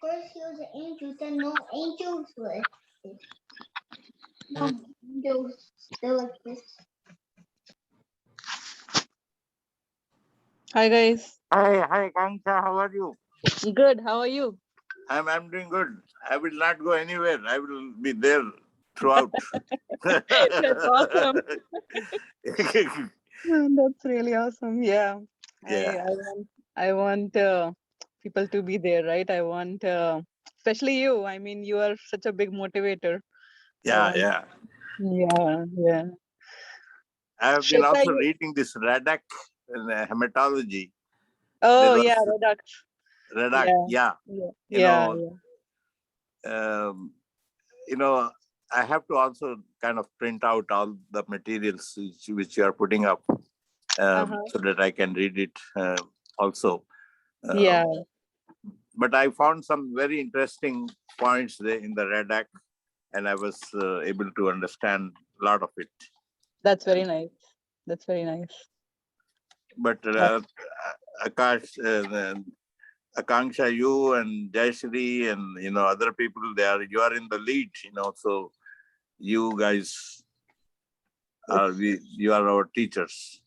First he was angels, then no angels were. No, angels still like this. Hi guys. Hi, Kangsha. How are you? Good. How are you? I'm doing good. I will not go anywhere. I will be there throughout. That's awesome. That's really awesome. Yeah. Yeah. I want people to be there, right? I want, especially you. I mean, you are such a big motivator. Yeah. Yeah. I have been Shweta, also reading this Radak in hematology. Oh, There was yeah, Redux. Radak. Yeah. Yeah. I have to also kind of print out all the materials which you are putting up so that I can read it also. Yeah. But I found some very interesting points there in the Radak, and I was able to understand a lot of it. That's very nice. That's very nice. But Akash, Akanksha, you and Jayashree and other people, you are in the lead, so you guys you are our teachers.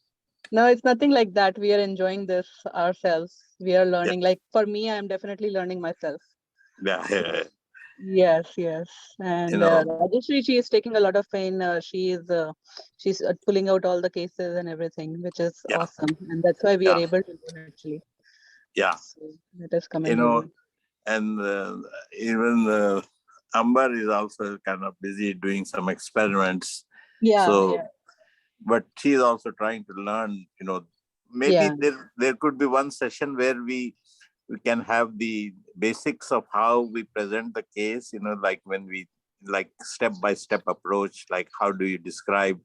No, it's nothing like that. We are enjoying this ourselves. We are learning. Like for me, I'm definitely learning myself. Yeah. Yes. And Rajeshri, she is taking a lot of pain. She's pulling out all the cases and everything, which is awesome. And that's why we are able to learn actually. Yeah. So let us come and and even Amber is also kind of busy doing some experiments. Yeah. So, but she's also trying to learn. Maybe there could be one session where we can have the basics of how we present the case. Like when we step-by-step approach, like how do you describe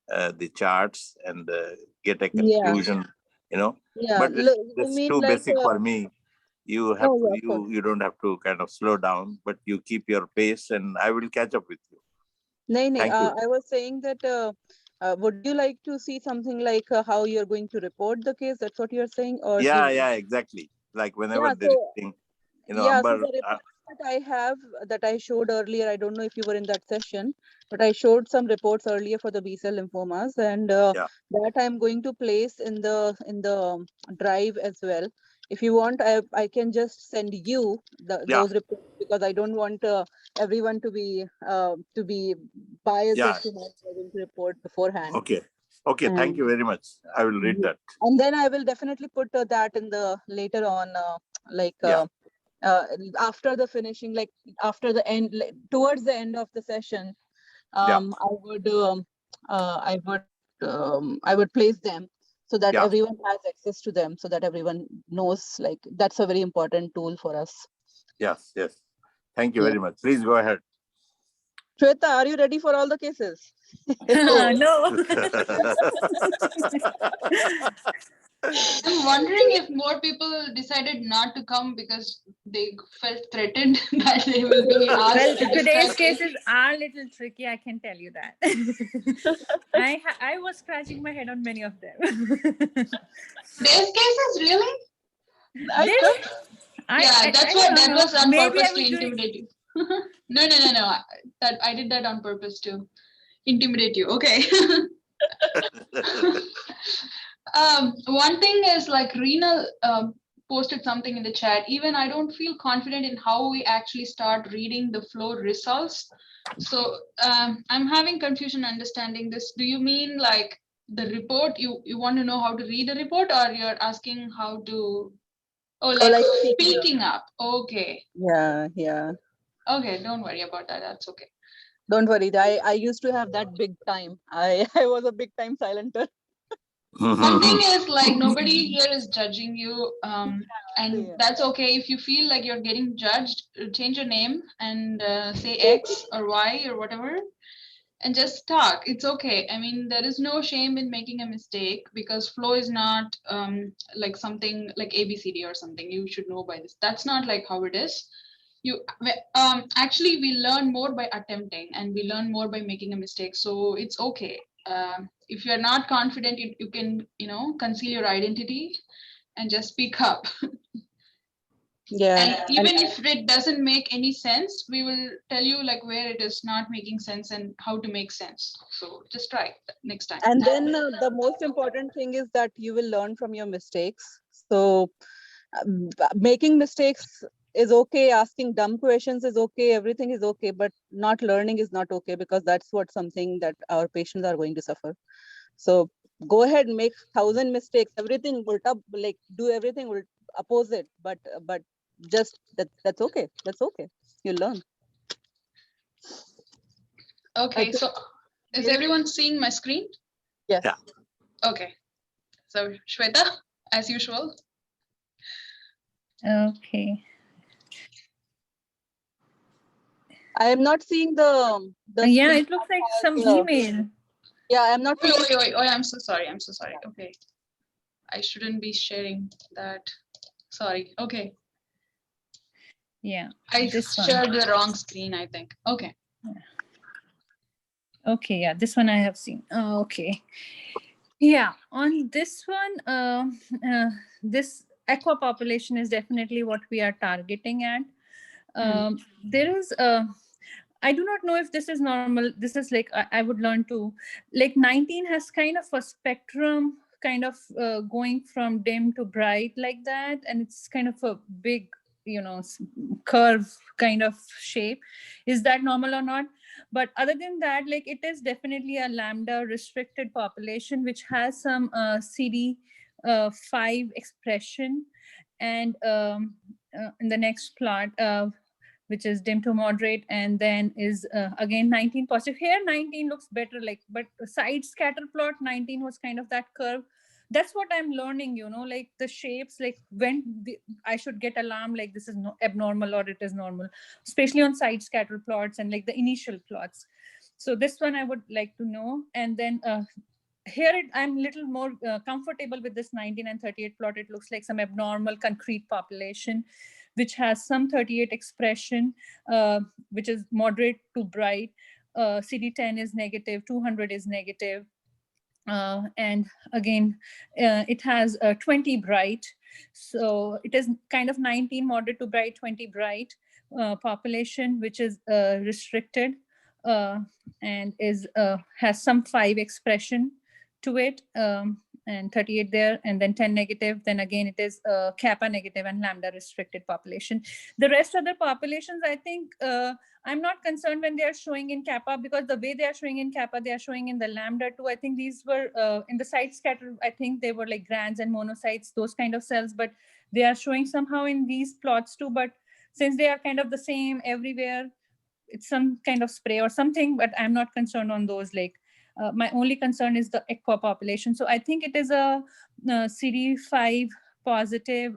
the charts and get a conclusion. But it's too basic for me. You don't have to kind of slow down, but you keep your pace, and I will catch up with you. Thank you. I was saying that would you like to see something like how you're going to report the case? That's what you're saying, or yeah, exactly. Like whenever there is thing, Amber, so the reports that I have that I showed earlier, I don't know if you were in that session, but I showed some reports earlier for the B-cell lymphomas, and that I'm going to place in the drive as well. If you want, I can just send you those reports, because I don't want everyone to be biased as to what they're going to report beforehand. Okay. Thank you very much. I will read that. And then I will definitely put that in the later on, after the finishing, like after the end, towards the end of the session, I would place them so that everyone has access to them, so that everyone knows, like that's a very important tool for us. Yes. Thank you very much. Please go ahead. Shweta, are you ready for all the cases? No. I'm wondering if more people decided not to come because they felt threatened that they will be asked. Well, today's cases are a little tricky, I can tell you that. I was scratching my head on many of them. Today's cases, really? That was on purpose to intimidate you. No. I did that on purpose to intimidate you. Okay. One thing is, like, Reena posted something in the chat. Even I don't feel confident in how we actually start reading the flow results. So I'm having confusion understanding this. Do you mean like the report? You want to know how to read a report, or you're asking how to? Oh, like speaking up. Okay. Yeah. Okay, don't worry about that. That's okay. Don't worry. I used to have that big time. I was a big time silenter. One thing is, like, nobody here is judging you, and that's okay. If you feel like you're getting judged, change your name and say X or Y or whatever. and just talk. It's okay. I mean, there is no shame in making a mistake, because flow is not like something like ABCD or something. You should know by this. That's not like how it is. You actually, we learn more by attempting, and we learn more by making a mistake. So it's okay. If you're not confident, you can, conceal your identity and just speak up. Yeah. And even if it doesn't make any sense, we will tell you like where it is not making sense and how to make sense. So just try next time. And then the most important thing is that you will learn from your mistakes. So making mistakes is okay, asking dumb questions is okay, everything is okay, but not learning is not okay, because that's what something that our patients are going to suffer. So go ahead and make 1,000 mistakes, everything will like do everything will oppose it, but just that's okay. That's okay. You learn. Okay, so is everyone seeing my screen? Yes. Yeah. Okay. So Shweta, as usual. Okay. I am not seeing the yeah, screen. it looks like some email. Yeah, I'm not seeing. Oh, I'm so sorry. I'm so sorry. Okay. I shouldn't be sharing that. Sorry. Okay. Yeah. I shared the wrong screen, I think. Okay. Okay, yeah, this one I have seen. Okay. Yeah, on this one, this aqua population is definitely what we are targeting at. There is I do not know if this is normal. This is like, I would learn to, like 19 has kind of a spectrum, kind of going from dim to bright like that. And it's kind of a big, curve kind of shape. Is that normal or not? But other than that, like it is definitely a lambda restricted population, which has some CD5 expression. And in the next plot, which is dim to moderate, and then is again 19 positive. Here 19 looks better, like, but side scatter plot 19 was kind of that curve. That's what I'm learning, like the shapes, like when I should get alarm, like this is abnormal or it is normal, especially on side scatter plots and like the initial plots. So this one I would like to know. And then here I'm a little more comfortable with this 19 and 38 plot. It looks like some abnormal concrete population, which has some 38 expression, which is moderate to bright. CD10 is negative, 200 is negative. And again, it has 20 bright. So it is kind of 19 moderate to bright, 20 bright population, which is restricted and has some 5 expression to it, and 38 there, and then 10 negative. Then again, it is kappa negative and lambda restricted population. The rest of the populations, I think, I'm not concerned when they are showing in kappa, because the way they are showing in kappa, they are showing in the lambda too. I think these were in the side scatter, I think they were like grands and monocytes, those kind of cells, but they are showing somehow in these plots too. But since they are kind of the same everywhere, it's some kind of spray or something, but I'm not concerned on those. Like my only concern is the aqua population. So I think it is a CD5 positive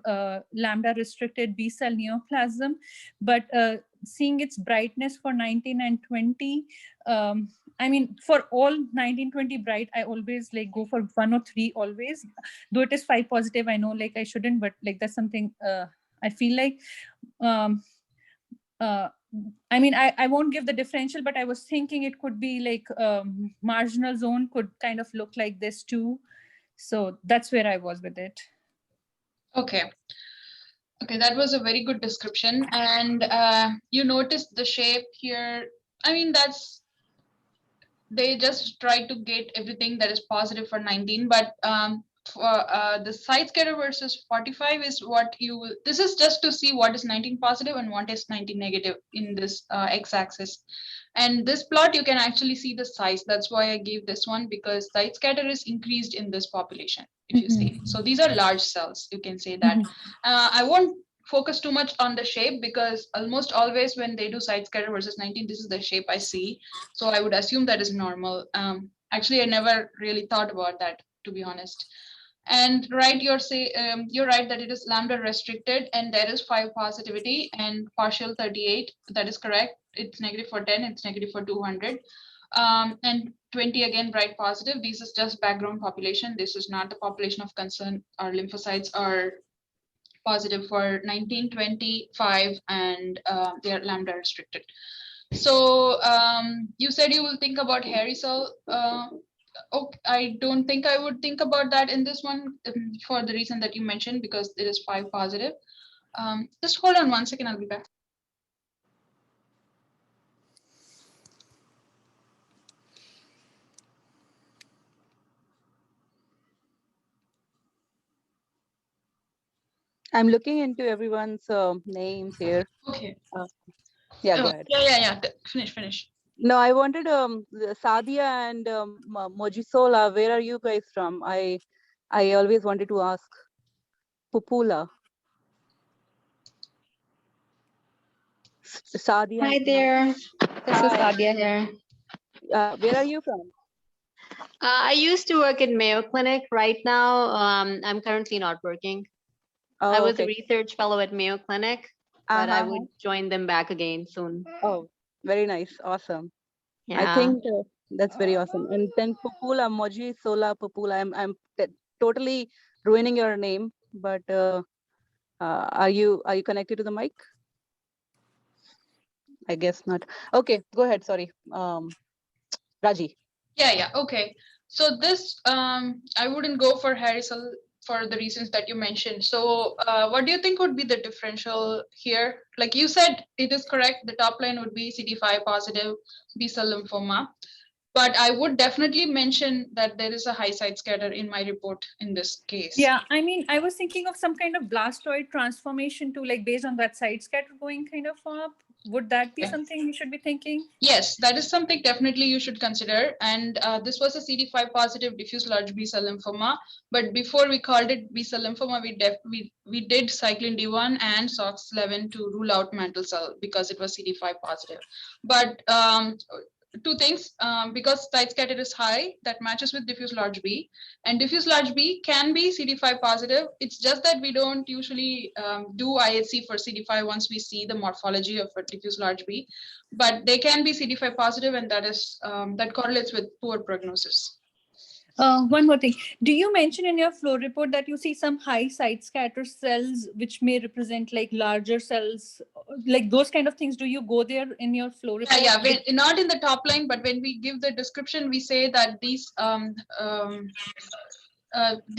lambda restricted B cell neoplasm, but seeing its brightness for 19 and 20, I mean, for all 19, 20 bright, I always like go for 1 or 3 always. Though it is 5 positive, I know like I shouldn't, but like that's something I feel like. I mean, I won't give the differential, but I was thinking it could be like marginal zone could kind of look like this too. So that's where I was with it. Okay. Okay, that was a very good description. And you noticed the shape here. I mean, they just try to get everything that is positive for 19, but for the side scatter versus 45 is what you will, this is just to see what is 19 positive and what is 19 negative in this x-axis. And this plot, you can actually see the size. That's why I gave this one, because side scatter is increased in this population, if you see. So these are large cells, you can say that. I won't focus too much on the shape, because almost always when they do side scatter versus 19, this is the shape I see. So I would assume that is normal. Actually, I never really thought about that, to be honest. And right, you're right that it is lambda restricted, and there is 5 positivity and partial 38. That is correct. It's negative for 10. It's negative for 200. And 20 again, bright positive. This is just background population. This is not the population of concern. Our lymphocytes are positive for 19, 25, and they are lambda restricted. So you said you will think about hairy cell. Okay, I don't think I would think about that in this one for the reason that you mentioned, because it is 5 positive. Just hold on 1 second, I'll be back. I'm looking into everyone's names here. Okay. Yeah, go ahead. Yeah. Finish. No, I wanted Sadia and Mojisola. Where are you guys from? I always wanted to ask. Pupula. Sadia. Hi there. This is Sadia here. Where are you from? I used to work in Mayo Clinic. Right now, I'm currently not working. I was a research fellow at Mayo Clinic, but I would join them back again soon. Oh, very nice. Awesome. Yeah. I think that's very awesome. And then Pupula, Moji Sola Pupula. I'm totally ruining your name, but are you connected to the mic? I guess not. Okay, go ahead. Sorry, Raji. Yeah. Okay. So this, I wouldn't go for hairy cell for the reasons that you mentioned. So what do you think would be the differential here? Like you said, it is correct. The top line would be CD5 positive B-cell lymphoma. But I would definitely mention that there is a high side scatter in my report in this case. Yeah, I mean, I was thinking of some kind of blastoid transformation to, like, based on that side scatter going kind of up. Would that be something we should be thinking? Yes, that is something definitely you should consider. And this was a CD5 positive diffuse large B-cell lymphoma. But before we called it B-cell lymphoma, we did cyclin D1 and SOX11 to rule out mantle cell because it was CD5 positive. But two things, because side scatter is high, that matches with diffuse large B, and diffuse large B can be CD5 positive. It's just that we don't usually do IHC for CD5 once we see the morphology of a diffuse large B, but they can be CD5 positive, and that is that correlates with poor prognosis. One more thing. Do you mention in your flow report that you see some high side scatter cells which may represent like larger cells, like those kind of things? Do you go there in your flow report? Yeah. Not in the top line, but when we give the description, we say that these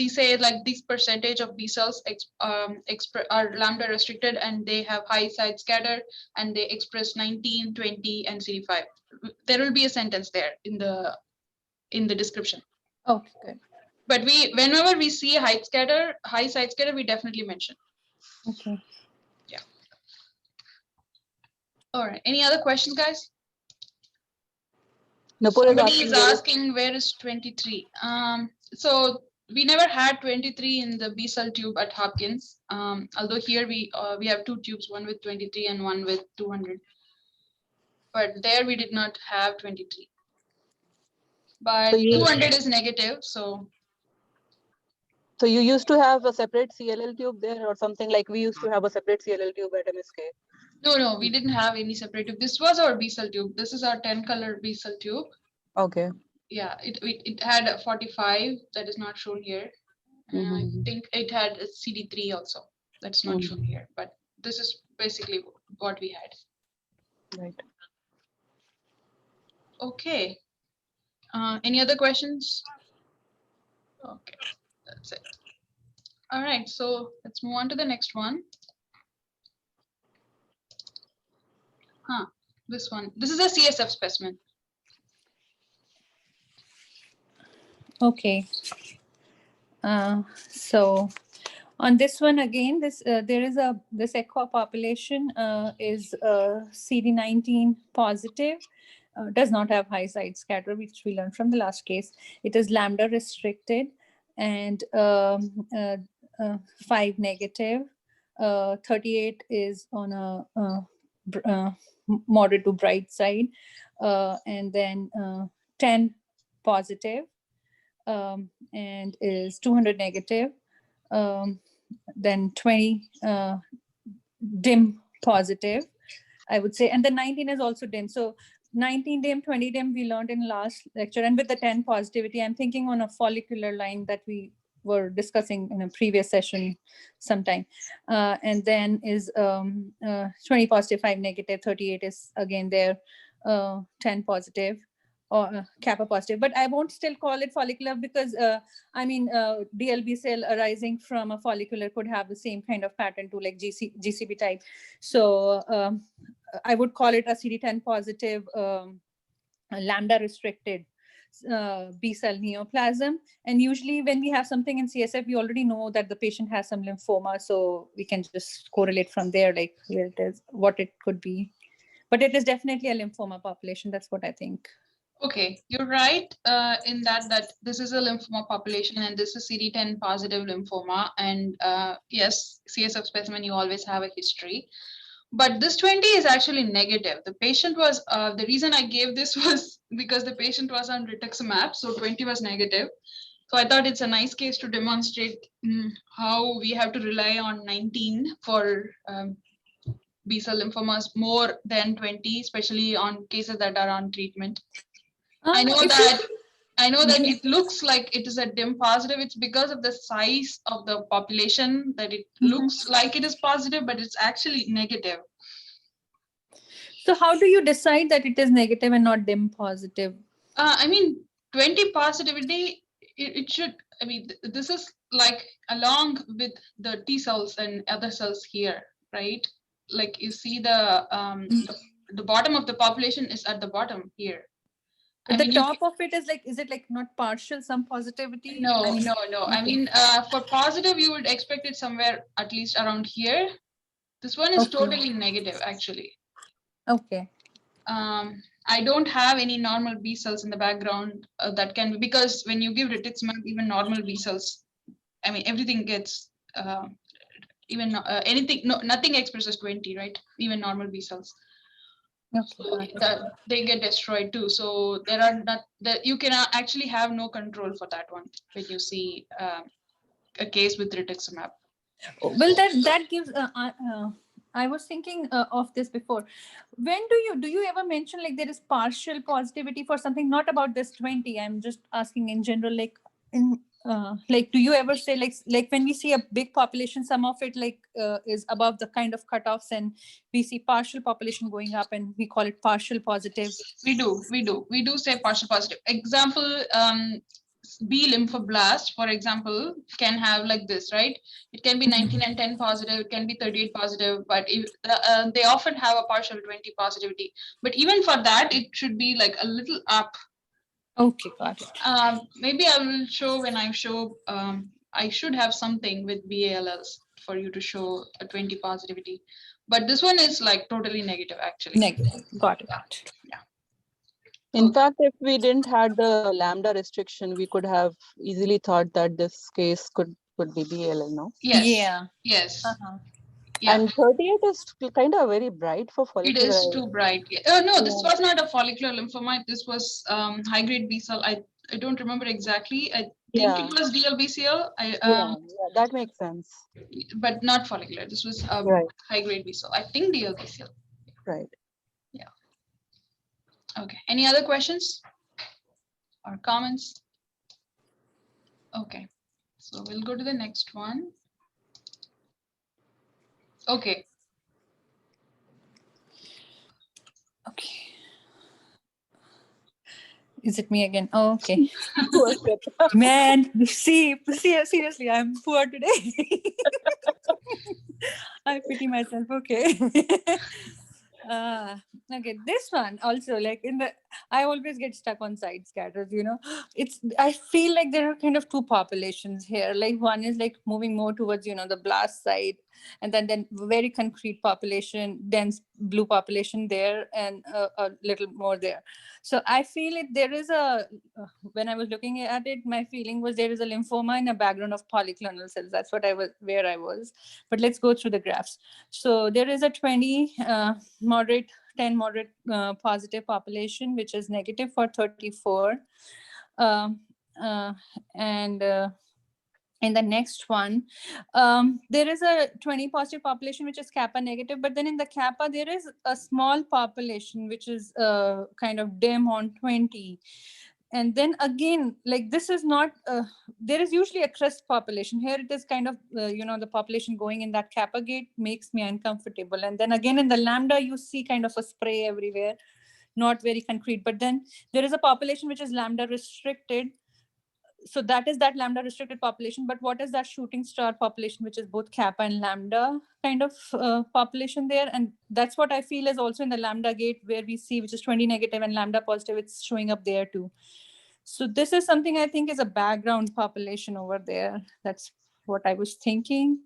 say like this percentage of B cells are lambda restricted, and they have high side scatter, and they express 19, 20, and CD5. There will be a sentence there in the description. Okay, good. But whenever we see high side scatter, we definitely mention. Okay. Yeah. All right. Any other questions, guys? Somebody is asking where is 23. So we never had 23 in the B cell tube at Hopkins. Although here we have two tubes, one with 23 and one with 200. But there we did not have 23. But 200 is negative, so. So you used to have a separate CLL tube there, or something like we used to have a separate CLL tube at MSK? No, we didn't have any separate tube. This was our B cell tube. This is our 10 color B cell tube. Okay. Yeah, it had a 45 that is not shown here. And I think it had a CD3 also. That's not shown here, but this is basically what we had. Right. Okay. Any other questions? Okay, that's it. All right, so let's move on to the next one. This one. This is a CSF specimen. Okay. So on this one again, this echo population is CD19 positive, does not have high side scatter, which we learned from the last case. It is lambda restricted and 5 negative. 38 is on a moderate to bright side, and then 10 positive. And is 200 negative, then 20 dim positive, I would say, and the 19 is also dim. So 19 dim, 20 dim we learned in last lecture, and with the 10 positivity, I'm thinking on a follicular line that we were discussing in a previous session sometime. And then is 20 positive, 5 negative, 38 is again there, 10 positive, or kappa positive, but I won't still call it follicular because I mean DLBCL arising from a follicular could have the same kind of pattern to like GCB type. So I would call it a CD10 positive lambda restricted B cell neoplasm. And usually when we have something in CSF, we already know that the patient has some lymphoma, so we can just correlate from there, like where it is, what it could be. But it is definitely a lymphoma population. That's what I think. Okay, you're right in that this is a lymphoma population and this is CD10 positive lymphoma. And yes, CSF specimen, you always have a history. But this 20 is actually negative. The patient was, the reason I gave this was because the patient was on rituximab, so 20 was negative. So I thought it's a nice case to demonstrate how we have to rely on 19 for B-cell lymphomas more than 20, especially on cases that are on treatment. I know that it looks like it is a dim positive. It's because of the size of the population that it looks like it is positive, but it's actually negative. So how do you decide that it is negative and not dim positive? I mean, 20 positivity, it should, I mean, this is like along with the T cells and other cells here, right? Like you see the bottom of the population is at the bottom here. But the top of it is like, is it like not partial, some positivity? No, I mean, no. Okay. I mean, for positive, you would expect it somewhere at least around here. This one is totally negative, actually. Okay. I don't have any normal B cells in the background that can be, because when you give rituximab, even normal B cells, I mean, everything gets, even anything, no, nothing expresses 20, right? Even normal B cells. Okay. So they get destroyed too. So there are not that you can actually have no control for that one when you see a case with rituximab. Well, that gives. I was thinking of this before. When do you ever mention like there is partial positivity for something? Not about this 20. I'm just asking in general, like in like, do you ever say like when we see a big population, some of it like is above the kind of cutoffs, and we see partial population going up, and we call it partial positive? We do say partial positive. Example, B lymphoblast, for example, can have like this, right? It can be 19 and 10 positive, it can be 38 positive, but if, they often have a partial 20 positivity. But even for that, it should be like a little up. Okay, got it. Maybe I will show when I show, I should have something with BALLs for you to show a 20 positivity. But this one is like totally negative, actually. Negative, got it. Yeah. In fact, if we didn't had the lambda restriction, we could have easily thought that this case could be BLL, no? Yes. Yeah. Yes. Yeah. And 38 is kind of very bright for follicular. It is too bright. No, this was not a follicular lymphoma. This was high-grade B cell. I don't remember exactly. I think it was DLBCL. Yeah, that makes sense. But not follicular. This was high-grade B cell. I think DLBCL. Right. Yeah. Okay. Any other questions or comments? Okay. So we'll go to the next one. Okay. Okay. Is it me again? Oh, okay. Man, see, seriously, I'm poor today. I pity myself. Okay. Okay, this one also, like I always get stuck on side scatters, I feel like there are kind of two populations here. Like one is like moving more towards, the blast side, and then very concrete population, dense blue population there, and a little more there. So I feel there is when I was looking at it, my feeling was there is a lymphoma in a background of polyclonal cells. That's where I was. But let's go through the graphs. So there is a 20 moderate, 10 moderate positive population, which is negative for 34. And In the next one, there is a 20 positive population, which is kappa negative, but then in the kappa, there is a small population, which is kind of dim on 20. And then again, like this is not, there is usually a crisp population. Here it is kind of, the population going in that kappa gate makes me uncomfortable. And then again, in the lambda, you see kind of a spray everywhere, not very concrete. But then there is a population which is lambda restricted. So that is that lambda restricted population. But what is that shooting star population, which is both kappa and lambda kind of population there? And that's what I feel is also in the lambda gate, where we see, which is 20 negative and lambda positive, it's showing up there too. So this is something I think is a background population over there. That's what I was thinking.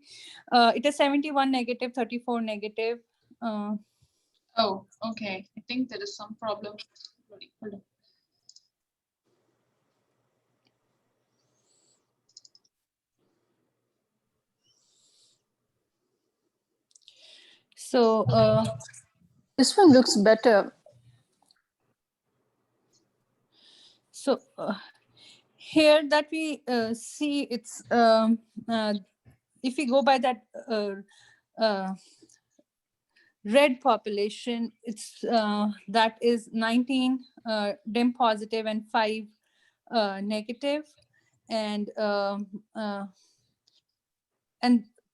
It is 71 negative, 34 negative. Oh, okay. I think there is some problem. Hold on. So this one looks better. So here that we see, it's if we go by that red population, it's that is 19 dim positive and 5 negative, and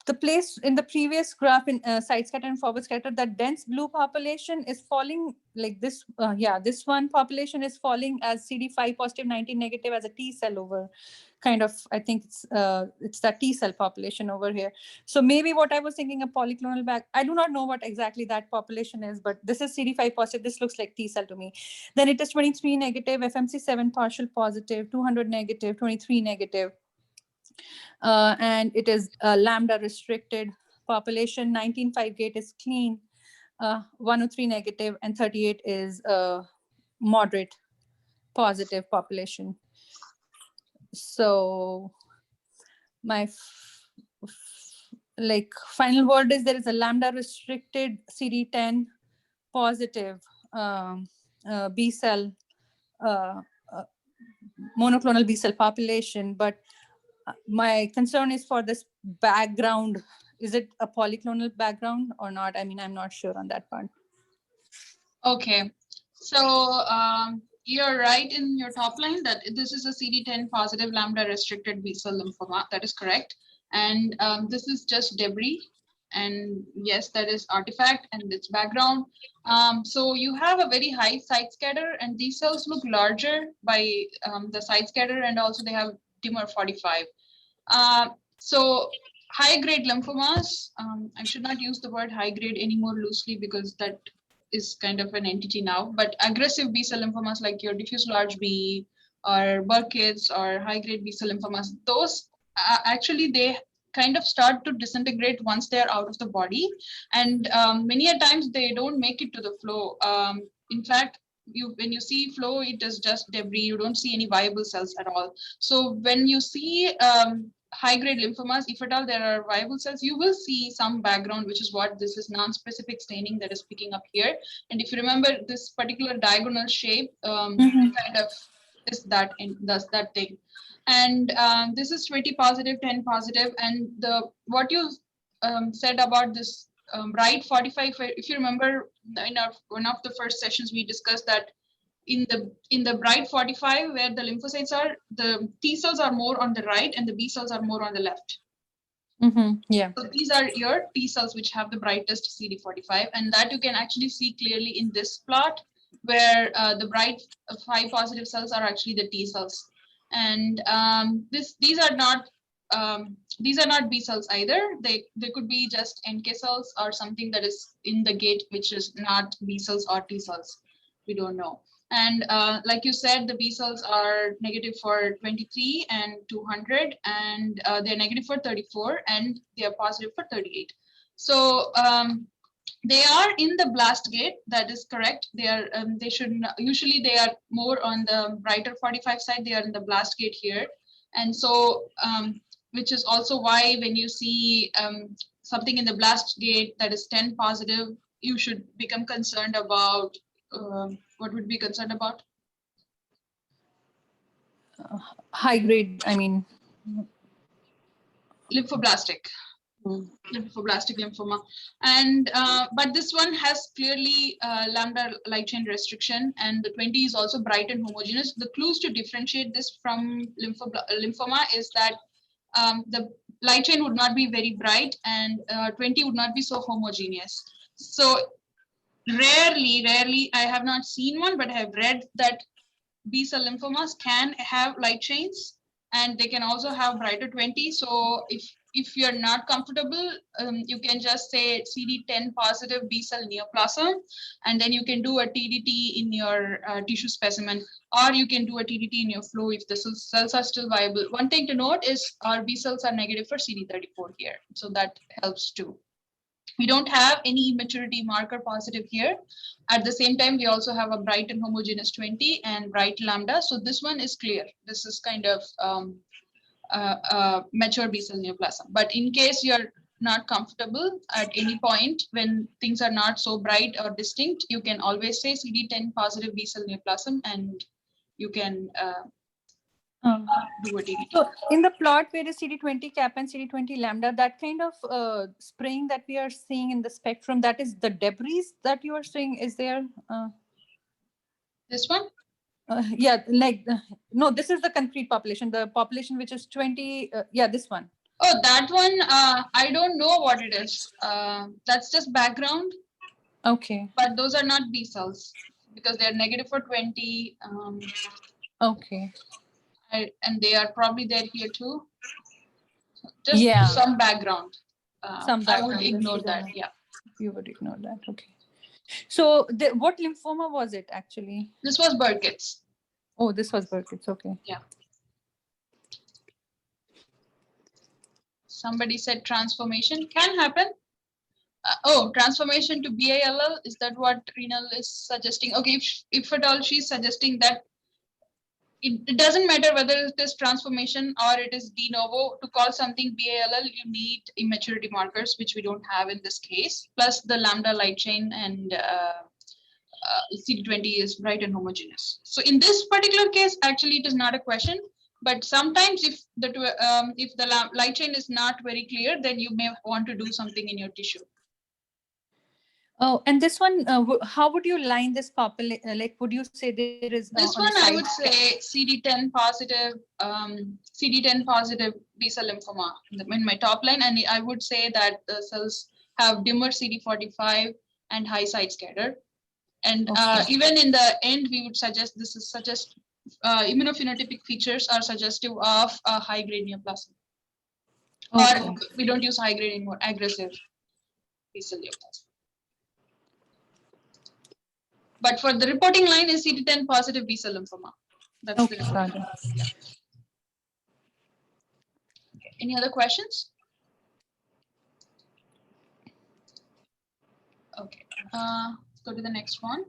the place in the previous graph in side scatter and forward scatter, that dense blue population is falling like this. This one population is falling as CD5 positive 19 negative as a T cell over kind of, I think it's that T cell population over here. So maybe what I was thinking, a polyclonal back, I do not know what exactly that population is, but this is CD5 positive. This looks like T cell to me. Then it is 23 negative, FMC7 partial positive, 200 negative, 23 negative. And it is lambda restricted population. 19.5 gate is clean, 103 negative, and 38 is moderate positive population. So my final word is there is a lambda restricted CD10 positive B cell monoclonal B cell population, but my concern is for this background. Is it a polyclonal background or not? I mean, I'm not sure on that part. Okay, so you're right in your top line that this is a CD10 positive lambda restricted B-cell lymphoma. That is correct. And this is just debris. And yes, that is artifact and its background. So you have a very high side scatter, and these cells look larger by the side scatter, and also they have dimmer 45. So high-grade lymphomas, I should not use the word high-grade anymore loosely because that is kind of an entity now, but aggressive B-cell lymphomas like your diffuse large B or Burkitt's or high-grade B-cell lymphomas, those actually they kind of start to disintegrate once they're out of the body, and many a times they don't make it to the flow. In fact, when you see flow, it is just debris. You don't see any viable cells at all. So when you see high-grade lymphomas, if at all there are viable cells, you will see some background, which is what this is non-specific staining that is picking up here. And if you remember this particular diagonal shape, kind of is that does that thing. And this is 20 positive, 10 positive, and what you said about this bright 45. If you remember, in one of the first sessions, we discussed that in the bright 45, where the lymphocytes are, the T cells are more on the right and the B cells are more on the left. Yeah. So these are your T cells which have the brightest CD45, and that you can actually see clearly in this plot, where the bright 5 positive cells are actually the T cells. And these are not B cells either. They could be just NK cells or something that is in the gate, which is not B cells or T cells. We don't know. And like you said, the B cells are negative for 23 and 200, and they're negative for 34, and they are positive for 38. So they are in the blast gate. That is correct. They are. They should usually they are more on the brighter 45 side. They are in the blast gate here, and so which is also why when you see something in the blast gate that is 10 positive, you should become concerned about. What would be concerned about? High grade, I mean. lymphoblastic. Lymphoblastic lymphoma, and but this one has clearly lambda light chain restriction, and the 20 is also bright and homogeneous. The clues to differentiate this from lymphoma is that the light chain would not be very bright, and 20 would not be so homogeneous. So rarely, I have not seen one, but I have read that B-cell lymphomas can have light chains, and they can also have brighter 20. So if you're not comfortable, you can just say CD10 positive B-cell neoplasm, and then you can do a TDT in your tissue specimen, or you can do a TDT in your flow if the cells are still viable. One thing to note is our B cells are negative for CD34 here, so that helps too. We don't have any immaturity marker positive here. At the same time, we also have a bright and homogeneous 20 and bright lambda. So this one is clear. This is kind of mature B-cell neoplasm. But in case you're not comfortable at any point when things are not so bright or distinct, you can always say CD10 positive B-cell neoplasm, and you can do a TDT. So in the plot where is CD20 cap and CD20 lambda, that kind of spraying that we are seeing in the spectrum, that is the debris that you are saying is there? This one? Yeah, like, no, this is the concrete population, the population which is 20, yeah, this one. Oh, that one, I don't know what it is. That's just background. Okay. But those are not B cells because they're negative for 20. Okay. And they are probably there here too. Just some background. Some background. I would ignore that. Yeah. You would ignore that. Okay. So what lymphoma was it actually? This was Burkitt's. Oh, this was Burkitt's. Okay. Yeah. Somebody said transformation can happen. Transformation to BALL, is that what Renal is suggesting? Okay, if at all she's suggesting that it doesn't matter whether it is transformation or it is de novo. To call something BALL, you need immaturity markers, which we don't have in this case, plus the lambda light chain, and CD20 is bright and homogeneous. So in this particular case, actually, it is not a question. But sometimes if the light chain is not very clear, then you may want to do something in your tissue. Oh, and this one, how would you line this population? Like, would you say there is this one? I would say CD10 positive, B-cell lymphoma in my top line, and I would say that the cells have dimmer CD45 and high side scatter. And even in the end, we would suggest immunophenotypic features are suggestive of a high grade neoplasm. Okay. Or we don't use high grade anymore, aggressive B-cell neoplasm. But for the reporting line is CD10 positive B-cell lymphoma. That's okay. Okay. Any other questions? Okay. Let's go to the next one.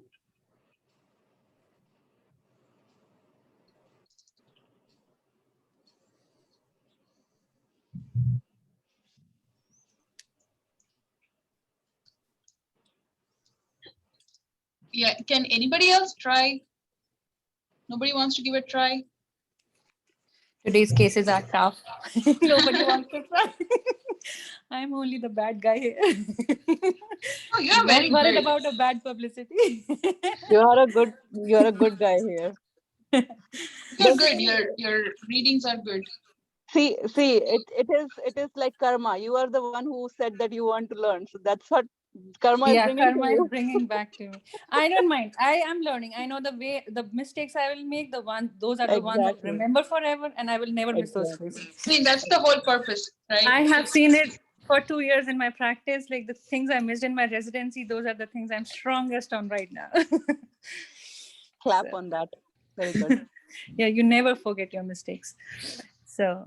Yeah, can anybody else try? Nobody wants to give it a try? Today's cases are tough. Nobody wants to try. I'm only the bad guy here. Oh, you're very not worried good. About a bad publicity. You're a good guy here. You're good. Your readings are good. See, it is like karma. You are the one who said that you want to learn. So that's what karma is bringing back to me. I don't mind. I am learning. I know the mistakes I will make, those are the ones I remember forever, and I will never miss those mistakes. See, that's the whole purpose, right? I have seen it for 2 years in my practice. Like the things I missed in my residency, those are the things I'm strongest on right now. Clap on that. Very good. Yeah, you never forget your mistakes. So,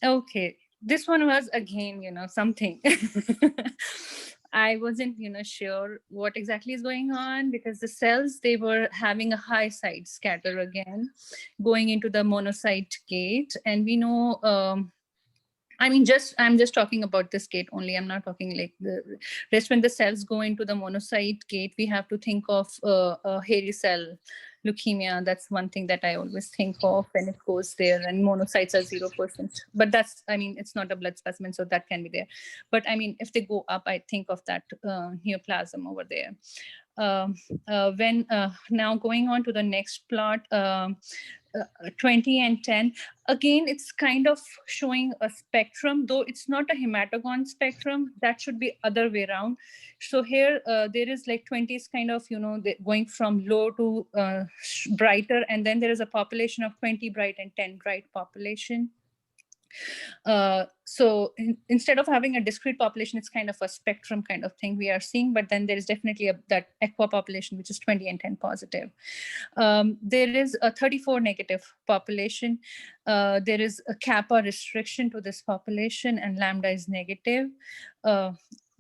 okay. This one was again, something. I wasn't, sure what exactly is going on because the cells, they were having a high side scatter again, going into the monocyte gate. And we know, I'm just talking about this gate only. I'm not talking like the rest. When the cells go into the monocyte gate, we have to think of a hairy cell leukemia. That's one thing that I always think of when it goes there, and monocytes are 0%. But that's, I mean, it's not a blood specimen, so that can be there. But I mean, if they go up, I think of that neoplasm over there. When now going on to the next plot, 20 and 10, again, it's kind of showing a spectrum, though it's not a hematogon spectrum. That should be other way around. So here there is like 20 is kind of, going from low to brighter, and then there is a population of 20 bright and 10 bright population. So instead of having a discrete population, it's kind of a spectrum kind of thing we are seeing, but then there is definitely that aqua population, which is 20 and 10 positive. There is a 34 negative population. There is a kappa restriction to this population, and lambda is negative.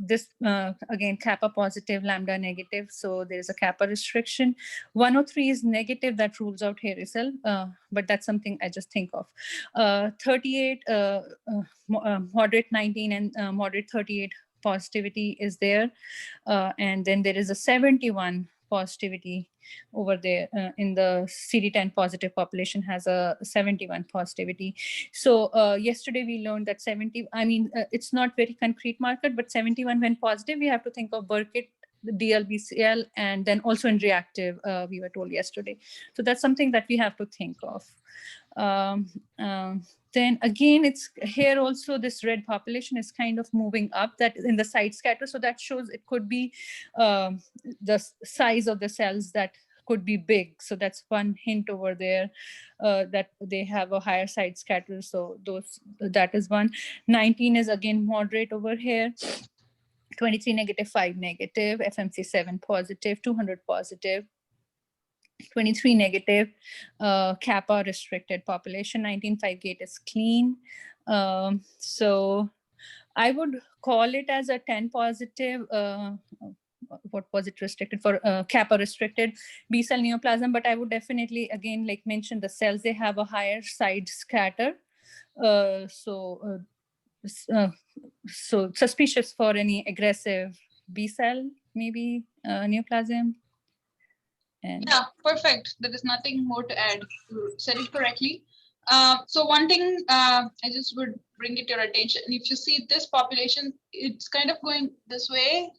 This again, kappa positive, lambda negative, so there is a kappa restriction. 103 is negative, that rules out hairy cell, but that's something I just think of. 38, moderate 19 and moderate 38 positivity is there, and then there is a 71 positivity over there in the CD10 positive population has a 71 positivity. So yesterday we learned that 70, I mean, it's not very concrete marker, but 71 when positive, we have to think of Burkitt, the DLBCL, and then also in reactive, we were told yesterday. So that's something that we have to think of. Then again, it's here also, this red population is kind of moving up, that in the side scatter. So that shows it could be the size of the cells that could be big. So that's one hint over there, that they have a higher side scatter. So that is one. 19 is again moderate over here. 23 negative, 5 negative, FMC 7 positive, 200 positive. 23 negative, kappa restricted population. 19.5 gate is clean. So I would call it as a 10 positive. What was it restricted for? Kappa restricted B cell neoplasm, but I would definitely again like mention the cells, they have a higher side scatter. So suspicious for any aggressive B cell, maybe neoplasm. And yeah, perfect. There is nothing more to add. You said it correctly. So one thing I just would bring it to your attention. If you see this population, it's kind of going this way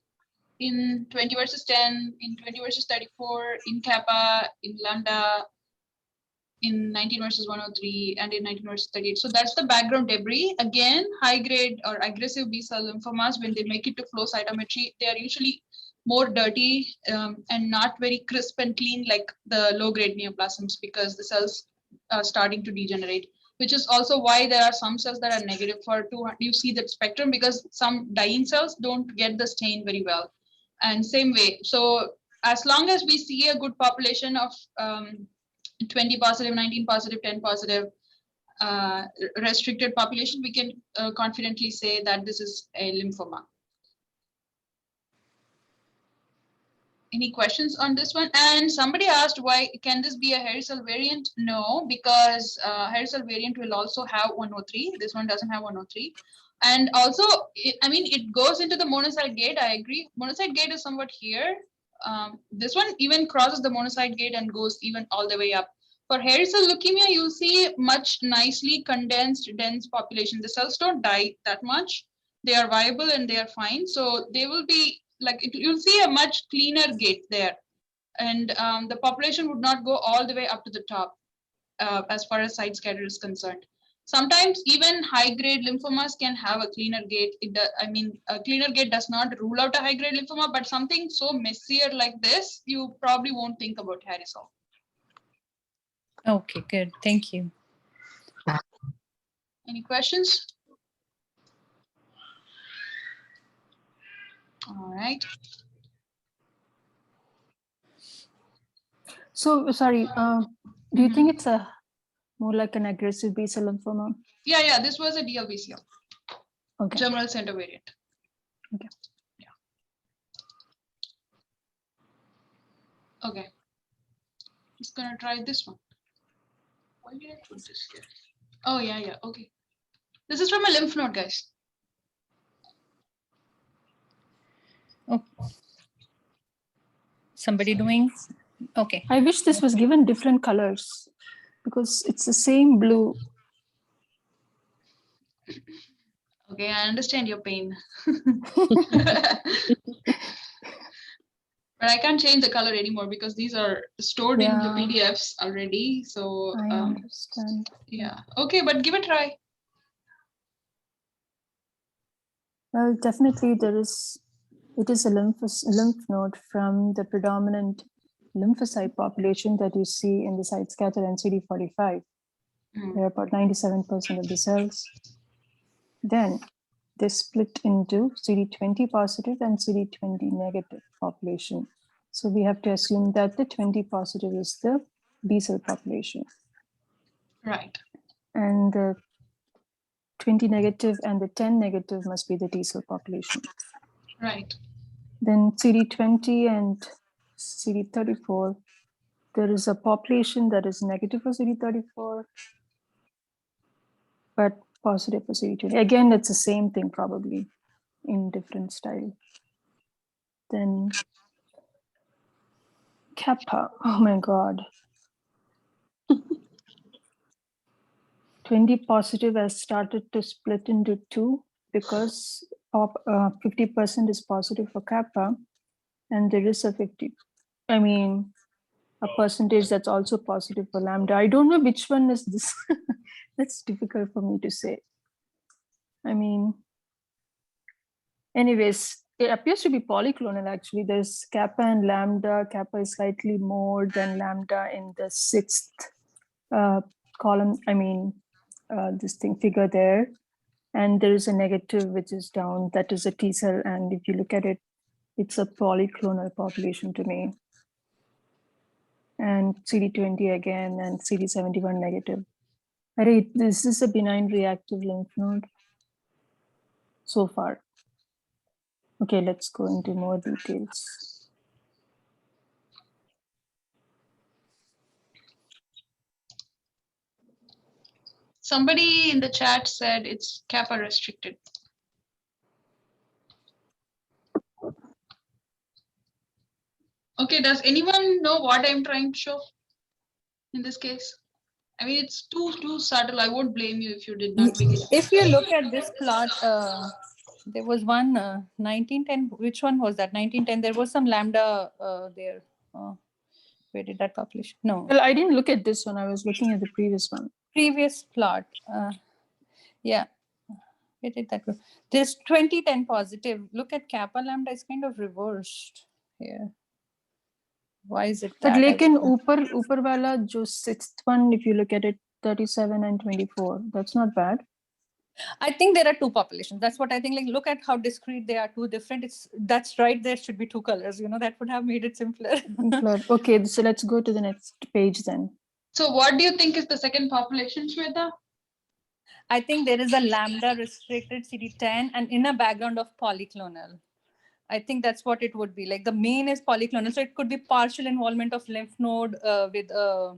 in 20 versus 10, in 20 versus 34, in kappa, in lambda, in 19 versus 103, and in 19 versus 38. So that's the background debris. Again, high grade or aggressive B cell lymphomas, when they make it to flow cytometry, they are usually more dirty and not very crisp and clean like the low grade neoplasms, because the cells are starting to degenerate, which is also why there are some cells that are negative for 200. You see that spectrum because some dying cells don't get the stain very well. And same way, so as long as we see a good population of 20 positive, 19 positive, 10 positive, restricted population, we can confidently say that this is a lymphoma. Any questions on this one? And somebody asked, why can this be a hairy cell variant? No, because hairy cell variant will also have 103. This one doesn't have 103. And also, I mean, it goes into the monocyte gate. I agree. Monocyte gate is somewhat here. This one even crosses the monocyte gate and goes even all the way up. For hairy cell leukemia, you'll see much nicely condensed, dense population. The cells don't die that much. They are viable and they are fine. So they will be like, you'll see a much cleaner gate there. And the population would not go all the way up to the top as far as side scatter is concerned. Sometimes even high-grade lymphomas can have a cleaner gate. I mean, a cleaner gate does not rule out a high-grade lymphoma, but something so messier like this, you probably won't think about hairy cell. Okay, good. Thank you. Any questions? All right. So sorry, do you think it's a more like an aggressive B cell lymphoma? Yeah, this was a DLBCL. Okay. Germinal center variant. Okay. Yeah. Okay. Just gonna try this one. Why did I put this here? Oh yeah. Okay. This is from a lymph node, guys. Oh. Somebody doing Okay. I wish this was given different colors because it's the same blue. Okay, I understand your pain. But I can't change the color anymore because these are stored in the PDFs already. So I understand. yeah. Okay, but give it a try. Well, definitely it is a lymph node from the predominant lymphocyte population that you see in the site scatter and CD45. There are about 97% of the cells. Then they split into CD20 positive and CD20 negative population. So we have to assume that the 20 positive is the B cell population. Right. And the 20 negative and the 10 negative must be the T cell population. Right. Then CD20 and CD34, there is a population that is negative for CD34, but positive for CD20. Again, it's the same thing probably in different style. Then kappa, oh my God. 20 positive has started to split into two because 50% is positive for kappa and there is a percentage that's also positive for lambda. I don't know which one is this. That's difficult for me to say. I mean, anyways, it appears to be polyclonal actually. There's kappa and lambda. Kappa is slightly more than lambda in the sixth column. This thing figure there. And there is a negative which is down. That is a T cell. And if you look at it, it's a polyclonal population to me. And CD20 again, and CD71 negative. This is a benign reactive lymph node so far. Okay, let's go into more details. Somebody in the chat said it's kappa restricted. Okay, does anyone know what I'm trying to show in this case? I mean, it's too subtle. I won't blame you if you did not pick it up. If you look at this plot, there was one 1910. Which one was that? 1910. There was some lambda there. Where did that population? No. Well, I didn't look at this one. I was looking at the previous one. Previous plot. Yeah. Where did that go? There's 2010 positive. Look at kappa lambda is kind of reversed here. Why is it that? But lekin upar wala jo sixth one, if you look at it, 37 and 24, that's not bad. I think there are two populations. That's what I think. Like, look at how discrete they are. Two different. That's right. There should be two colors. That would have made it simpler. Okay, so let's go to the next page then. So what do you think is the second population, Shweta? I think there is a lambda restricted CD10 and in a background of polyclonal. I think that's what it would be. Like the main is polyclonal. So it could be partial involvement of lymph node with a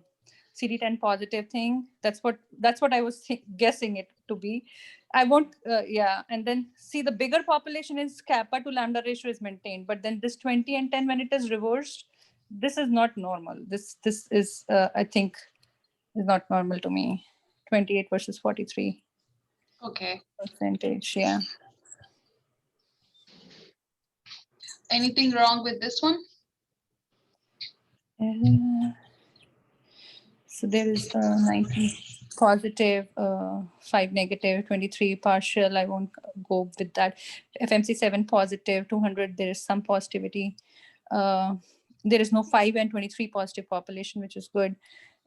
CD10 positive thing. That's what I was guessing it to be. I won't, yeah. And then see the bigger population is kappa to lambda ratio is maintained. But then this 20 and 10, when it is reversed, this is not normal. This is, I think, is not normal to me. 28 versus 43. Okay. Percentage, yeah. Anything wrong with this one? So there is 90 positive, 5 negative, 23 partial. I won't go with that. FMC 7 positive, 200. There is some positivity. There is no 5 and 23 positive population, which is good.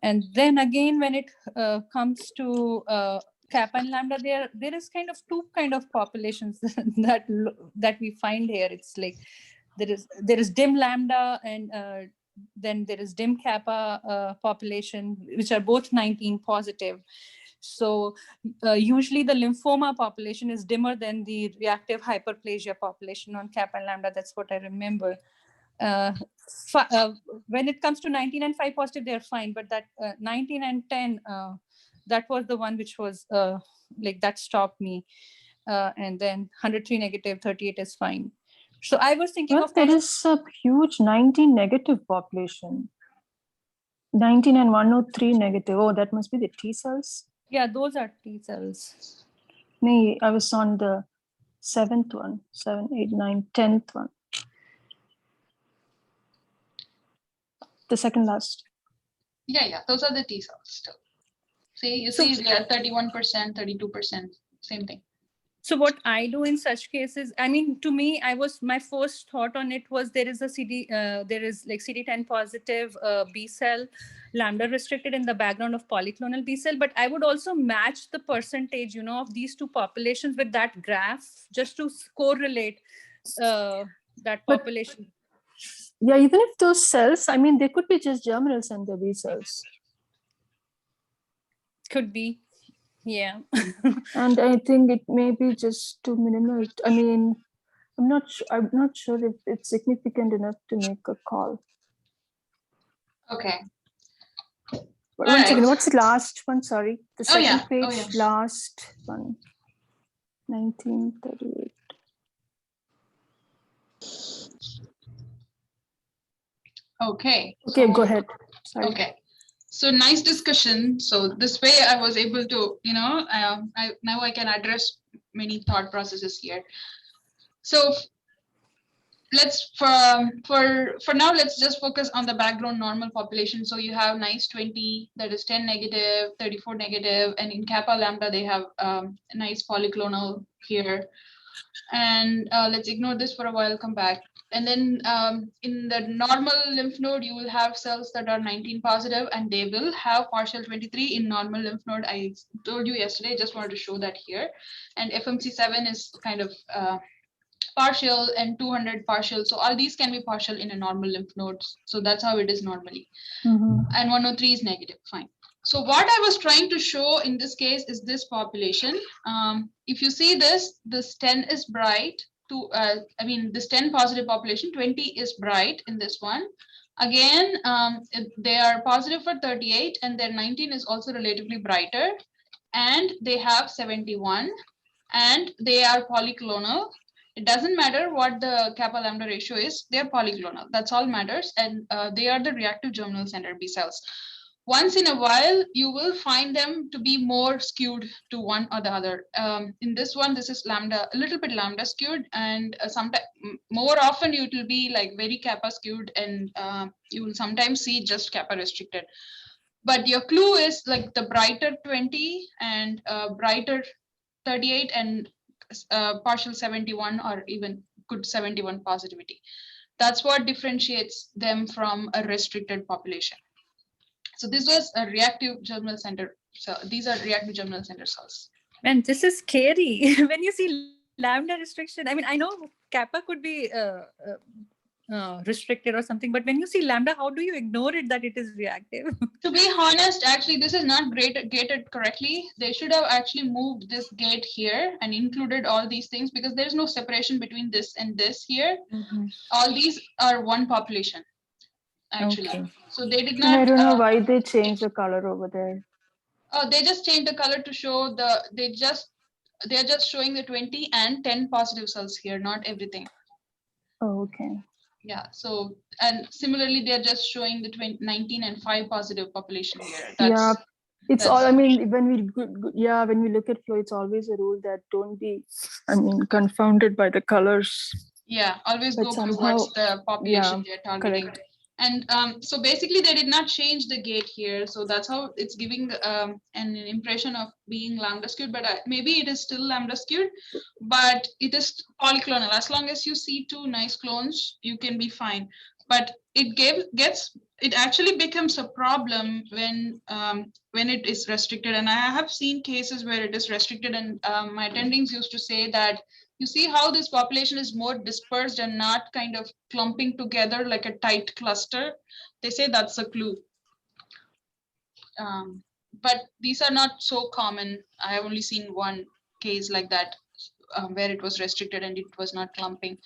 And then again, when it comes to kappa and lambda, there is kind of two kind of populations that we find here. It's like there is dim lambda and then there is dim kappa population, which are both 19 positive. So usually the lymphoma population is dimmer than the reactive hyperplasia population on kappa and lambda. That's what I remember. When it comes to 19 and 5 positive, they're fine. But that 19 and 10, that was the one which was like that stopped me. And then 103 negative, 38 is fine. So I was thinking there is a huge 19 negative population. 19 and 103 negative. Oh, that must be the T cells. Yeah, those are T cells. Me, I was on the 7th one, 7, 8, 9, 10th one. The second last. Yeah, those are the T cells still. See, you see, we are 31%, 32%, same thing. So what I do in such cases, I mean, to me, my first thought on it was there is like CD10 positive B cell, lambda restricted in the background of polyclonal B cell, but I would also match the percentage, of these two populations with that graph just to correlate that population. Yeah, even if those cells, I mean, they could be just germinal center B cells. Could be. Yeah. And I think it may be just too minimal. I mean, I'm not sure if it's significant enough to make a call. Okay. But one second, what's the last one? Sorry, the second page, last one. 1938. Okay. Okay, go ahead. Sorry. Okay. So nice discussion. So this way I was able to, now I can address many thought processes here. So let's for now, let's just focus on the background normal population. So you have nice 20, that is 10 negative, 34 negative, and in kappa lambda, they have a nice polyclonal here. And let's ignore this for a while, come back. And then in the normal lymph node, you will have cells that are 19 positive, and they will have partial 23 in normal lymph node. I told you yesterday, just wanted to show that here. And FMC7 is kind of partial and 200 partial. So all these can be partial in a normal lymph nodes. So that's how it is normally. And 103 is negative, fine. So what I was trying to show in this case is this population. If you see this 10 is bright. This 10 positive population, 20 is bright in this one. Again, they are positive for 38, and their 19 is also relatively brighter. And they have 71, and they are polyclonal. It doesn't matter what the kappa lambda ratio is, they're polyclonal. That's all matters. And they are the reactive germinal center B cells. Once in a while, you will find them to be more skewed to one or the other. In this one, this is lambda, a little bit lambda skewed, and sometimes more often it will be like very kappa skewed, and you will sometimes see just kappa restricted. But your clue is like the brighter 20 and brighter 38 and partial 71 or even good 71 positivity. That's what differentiates them from a restricted population. So this was a reactive germinal center. So these are reactive germinal center cells. Man, this is scary. When you see lambda restriction, I mean, I know kappa could be restricted or something, but when you see lambda, how do you ignore it that it is reactive? To be honest, actually, this is not gated correctly. They should have actually moved this gate here and included all these things, because there's no separation between this and this here. All these are one population, actually. Okay. So they did not. I don't know why they changed the color over there. Oh, they just changed the color to show they're just showing the 20 and 10 positive cells here, not everything. Oh, okay. Yeah, so, and similarly, they're just showing the 19 and 5 positive population here. It's all, I mean, when we look at flow, it's always a rule that don't be, confounded by the colors. Yeah, always go towards the population they're targeting. Correct. And so basically, they did not change the gate here. So that's how it's giving an impression of being lambda skewed, but maybe it is still lambda skewed, but it is polyclonal. As long as you see two nice clones, you can be fine. But it actually becomes a problem when it is restricted. And I have seen cases where it is restricted, and my attendings used to say that, you see how this population is more dispersed and not kind of clumping together like a tight cluster. They say that's a clue. But these are not so common. I have only seen one case like that where it was restricted and it was not clumping.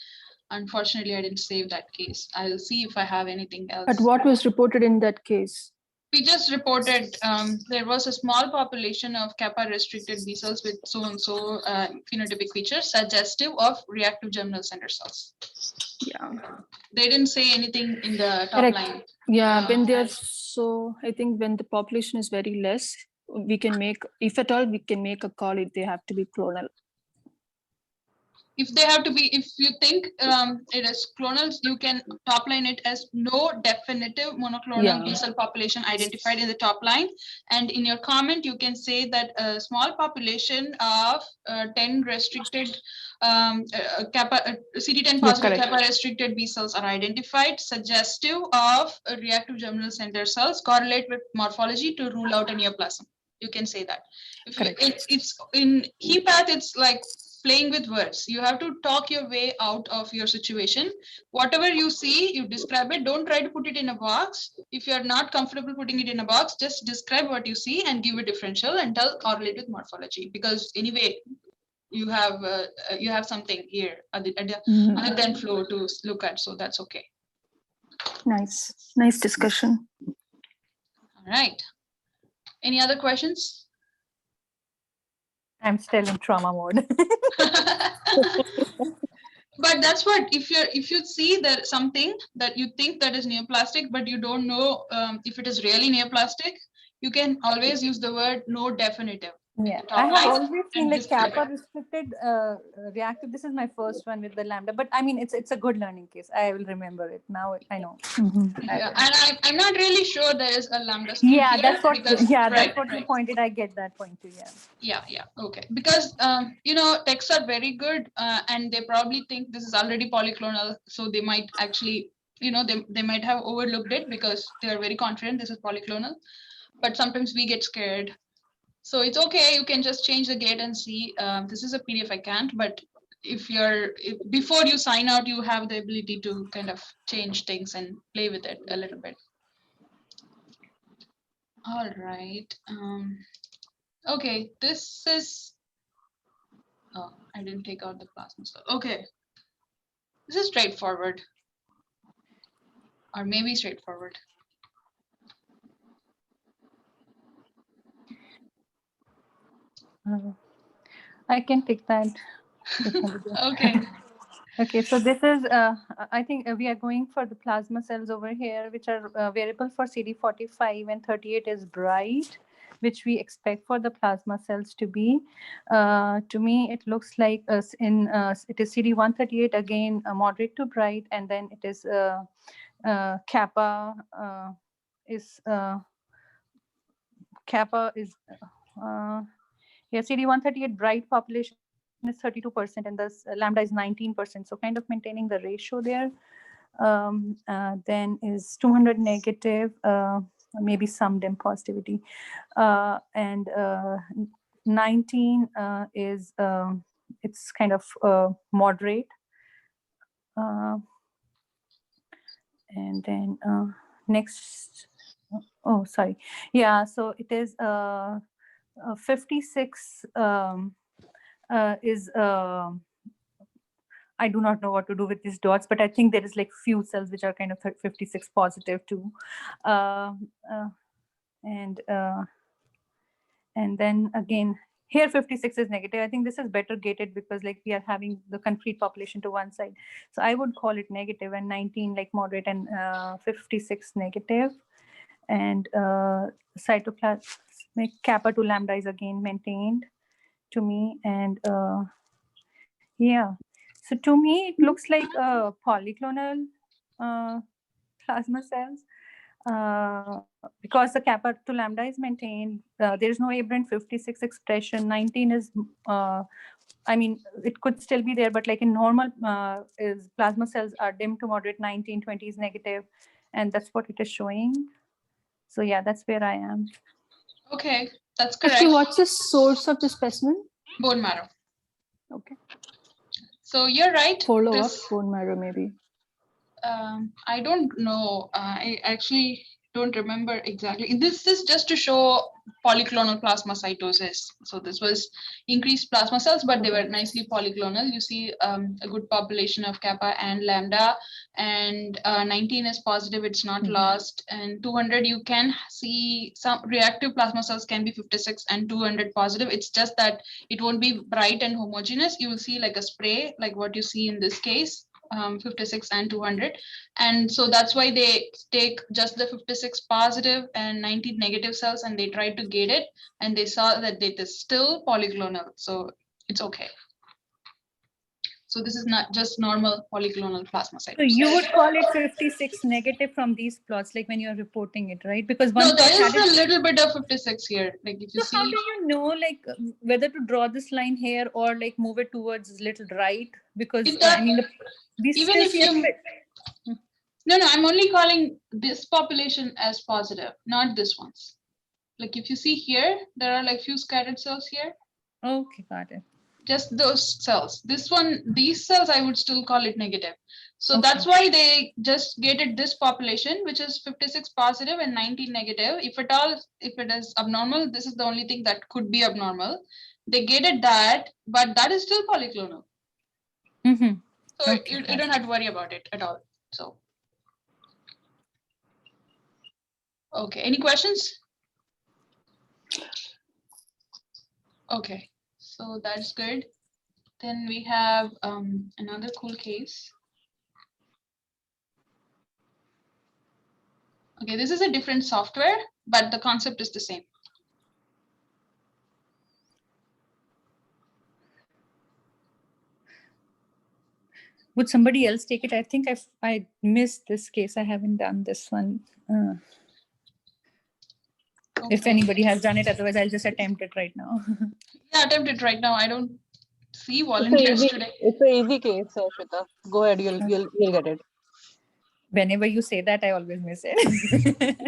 Unfortunately, I didn't save that case. I'll see if I have anything else. But what was reported in that case? We just reported there was a small population of kappa restricted B cells with so and so phenotypic features suggestive of reactive germinal center cells. Yeah. They didn't say anything in the top Correct. line. Yeah, when they're so, I think when the population is very less, we can make, if at all, we can make a call if they have to be clonal. If they have to be, if you think it is clonal, you can top line it as no definitive monoclonal B cell population identified in the top line. And in your comment, you can say that a small population of 10 restricted CD10 positive kappa restricted B cells are identified, suggestive of reactive germinal center cells, correlate with morphology to rule out a neoplasm. You can say that. If it's in HEPATH, it's like playing with words. You have to talk your way out of your situation. Whatever you see, you describe it. Don't try to put it in a box. If you're not comfortable putting it in a box, just describe what you see and give a differential and tell correlate with morphology. Because anyway, you have something here other than flow to look at. So that's okay. Nice discussion. All right. Any other questions? I'm still in trauma mode. But that's what, if you see that something that you think that is neoplastic, but you don't know if it is really neoplastic, you can always use the word no definitive. Yeah, I have always seen like kappa restricted reactive. This is my first one with the lambda, but I mean it's a good learning case. I will remember it now. I know. Yeah, and I'm not really sure there is a lambda. Yeah, that's what. That's what you pointed. I get that point too. Yeah. Yeah. Okay. Because texts are very good, and they probably think this is already polyclonal, so they might actually, they might have overlooked it because they are very confident this is polyclonal. But sometimes we get scared. So it's okay. You can just change the gate and see. This is a PDF. I can't. But before you sign out, you have the ability to kind of change things and play with it a little bit. All right. Okay. This is. Oh, I didn't take out the plasma cell. Okay. This is straightforward. Or maybe straightforward. I can take that. Okay. Okay, so this is, I think we are going for the plasma cells over here, which are variable for CD45 and 38 is bright, which we expect for the plasma cells to be. To me, it looks like it is CD138, again, moderate to bright, and then it is kappa is CD138 bright population is 32% and thus lambda is 19%. So kind of maintaining the ratio there. Then is 200 negative, maybe some dim positivity. And 19 is, it's kind of moderate. And then next, oh, sorry. Yeah, so it is 56 is, I do not know what to do with these dots, but I think there is like few cells which are kind of 56 positive too. And then again, here 56 is negative. I think this is better gated because like we are having the concrete population to one side. So I would call it negative, and 19 like moderate, and 56 negative. And cytoplasmic kappa to lambda is again maintained to me. And yeah, so to me it looks like polyclonal plasma cells because the kappa to lambda is maintained. There is no aberrant 56 expression. 19 is I mean, it could still be there, but like in normal is plasma cells are dim to moderate, 19, 20 is negative, and that's what it is showing. So yeah, that's where I am. Okay, that's correct. Actually, what's the source of the specimen? Bone marrow. Okay. So you're right. Follow up bone marrow maybe. I don't know. I actually don't remember exactly. This is just to show polyclonal plasmacytosis. So this was increased plasma cells, but they were nicely polyclonal. You see a good population of kappa and lambda, and 19 is positive, it's not lost. And 200, you can see some reactive plasma cells can be 56 and 200 positive. It's just that it won't be bright and homogeneous. You will see like a spray, like what you see in this case. 56 and 200, and so that's why they take just the 56 positive and 19 negative cells and they tried to gate it, and they saw that it is still polyclonal, so it's okay. So this is not just normal polyclonal plasmacytosis. So you would call it 56 negative from these plots, like when you're reporting it, right? Because one no, there plot is a little bit of 56 here. Like if you so see, how do you know, like whether to draw this line here or like move it towards little right? Because I mean, these even still if you separate. no, I'm only calling this population as positive, not this one's. Like if you see here, there are like few scattered cells here. Okay, got it. Just those cells. This one, these cells, I would still call it negative. So that's why they just gated this population, which is 56 positive and 19 negative. If at all, if it is abnormal, this is the only thing that could be abnormal. They gated that, but that is still polyclonal. So you don't have to worry about it at all. So, okay, any questions? Okay, so that's good. Then we have another cool case. Okay, this is a different software, but the concept is the same. Would somebody else take it? I think I missed this case. I haven't done this one. If anybody has done it, otherwise I'll just attempt it right now. Yeah, attempt it right now. I don't see volunteers today. It's an easy case, Shweta. Go ahead, you'll get it. Whenever you say that, I always miss it.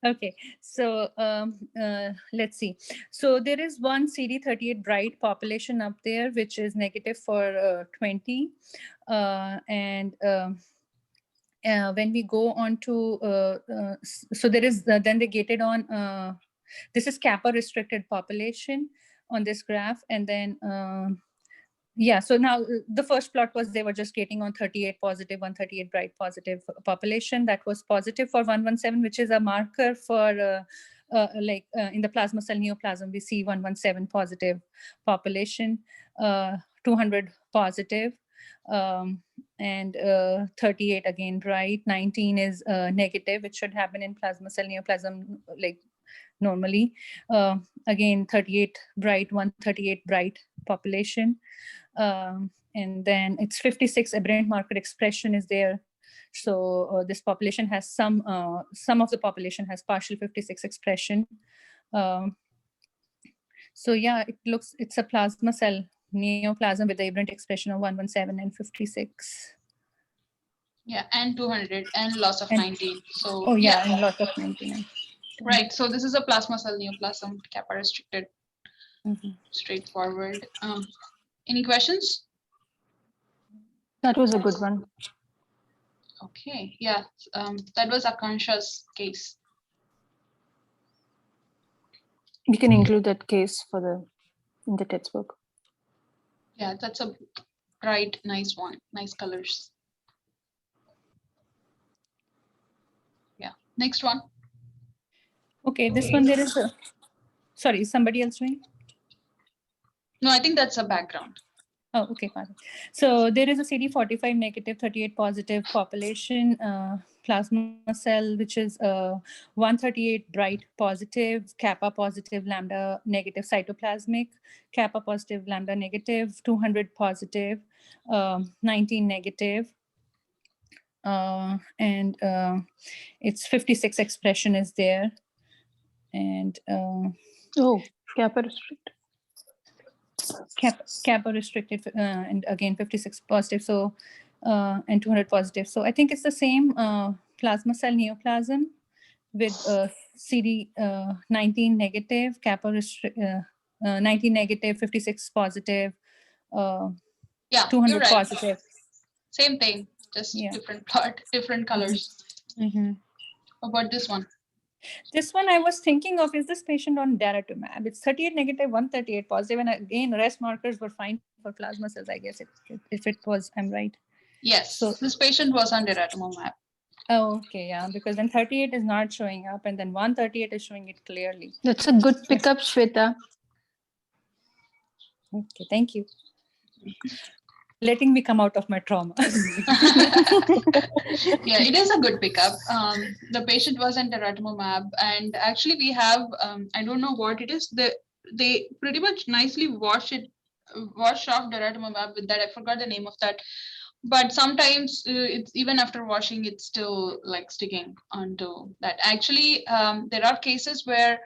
Okay, so let's see. So there is one CD38 bright population up there, which is negative for 20. And when we go on to, so there is, then they gated on, this is kappa restricted population on this graph. And then, yeah, so now the first plot was they were just gating on 38 positive, 138 bright positive population. That was positive for 117, which is a marker for in the plasma cell neoplasm, we see 117 positive population, 200 positive, and 38 again bright, 19 is negative, which should happen in plasma cell neoplasm like normally. Again, 38 bright, 138 bright population. And then it's 56 aberrant marker expression is there. So this population has some of the population has partial 56 expression. So yeah, it's a plasma cell neoplasm with aberrant expression of 117 and 56. Yeah, and 200 and loss of 19. So oh yeah, and loss of 19. Right. So this is a plasma cell neoplasm, kappa restricted. Straightforward. Any questions? That was a good one. Okay, yeah, that was Akansha's case. You can include that case in the textbook. Yeah, that's a bright, nice one, nice colors. Yeah, next one. Okay, this one there is a, sorry, is somebody else doing? No, I think that's a background. Oh, okay, fine. So there is a CD45 negative, 38 positive population, plasma cell, which is 138 bright positive, kappa positive, lambda negative cytoplasmic, kappa positive, lambda negative, 200 positive, 19 negative. And it's 56 expression is there. And kappa restricted. Kappa restricted, and again 56 positive, so and 200 positive. So I think it's the same plasma cell neoplasm with CD 19 negative, kappa 19 negative, 56 positive, yeah, 200 you're right. positive. Same thing, just Yeah. different part, different colors. Mm-hmm. About this one? This one I was thinking of, is this patient on daratumab? It's 38 negative, 138 positive, and again, rest markers were fine for plasma cells, I guess, if it was, I'm right. Yes, So this patient was on daratumumab. Oh, okay, yeah, because then 38 is not showing up, and then 138 is showing it clearly. That's a good pickup, Shweta. Okay, thank you. Letting me come out of my trauma. Yeah, it is a good pickup. The patient was on daratumumab, and actually we have, I don't know what it is, they pretty much nicely wash off daratumumab with that. I forgot the name of that. But sometimes it's even after washing, it's still like sticking onto that. Actually, there are cases where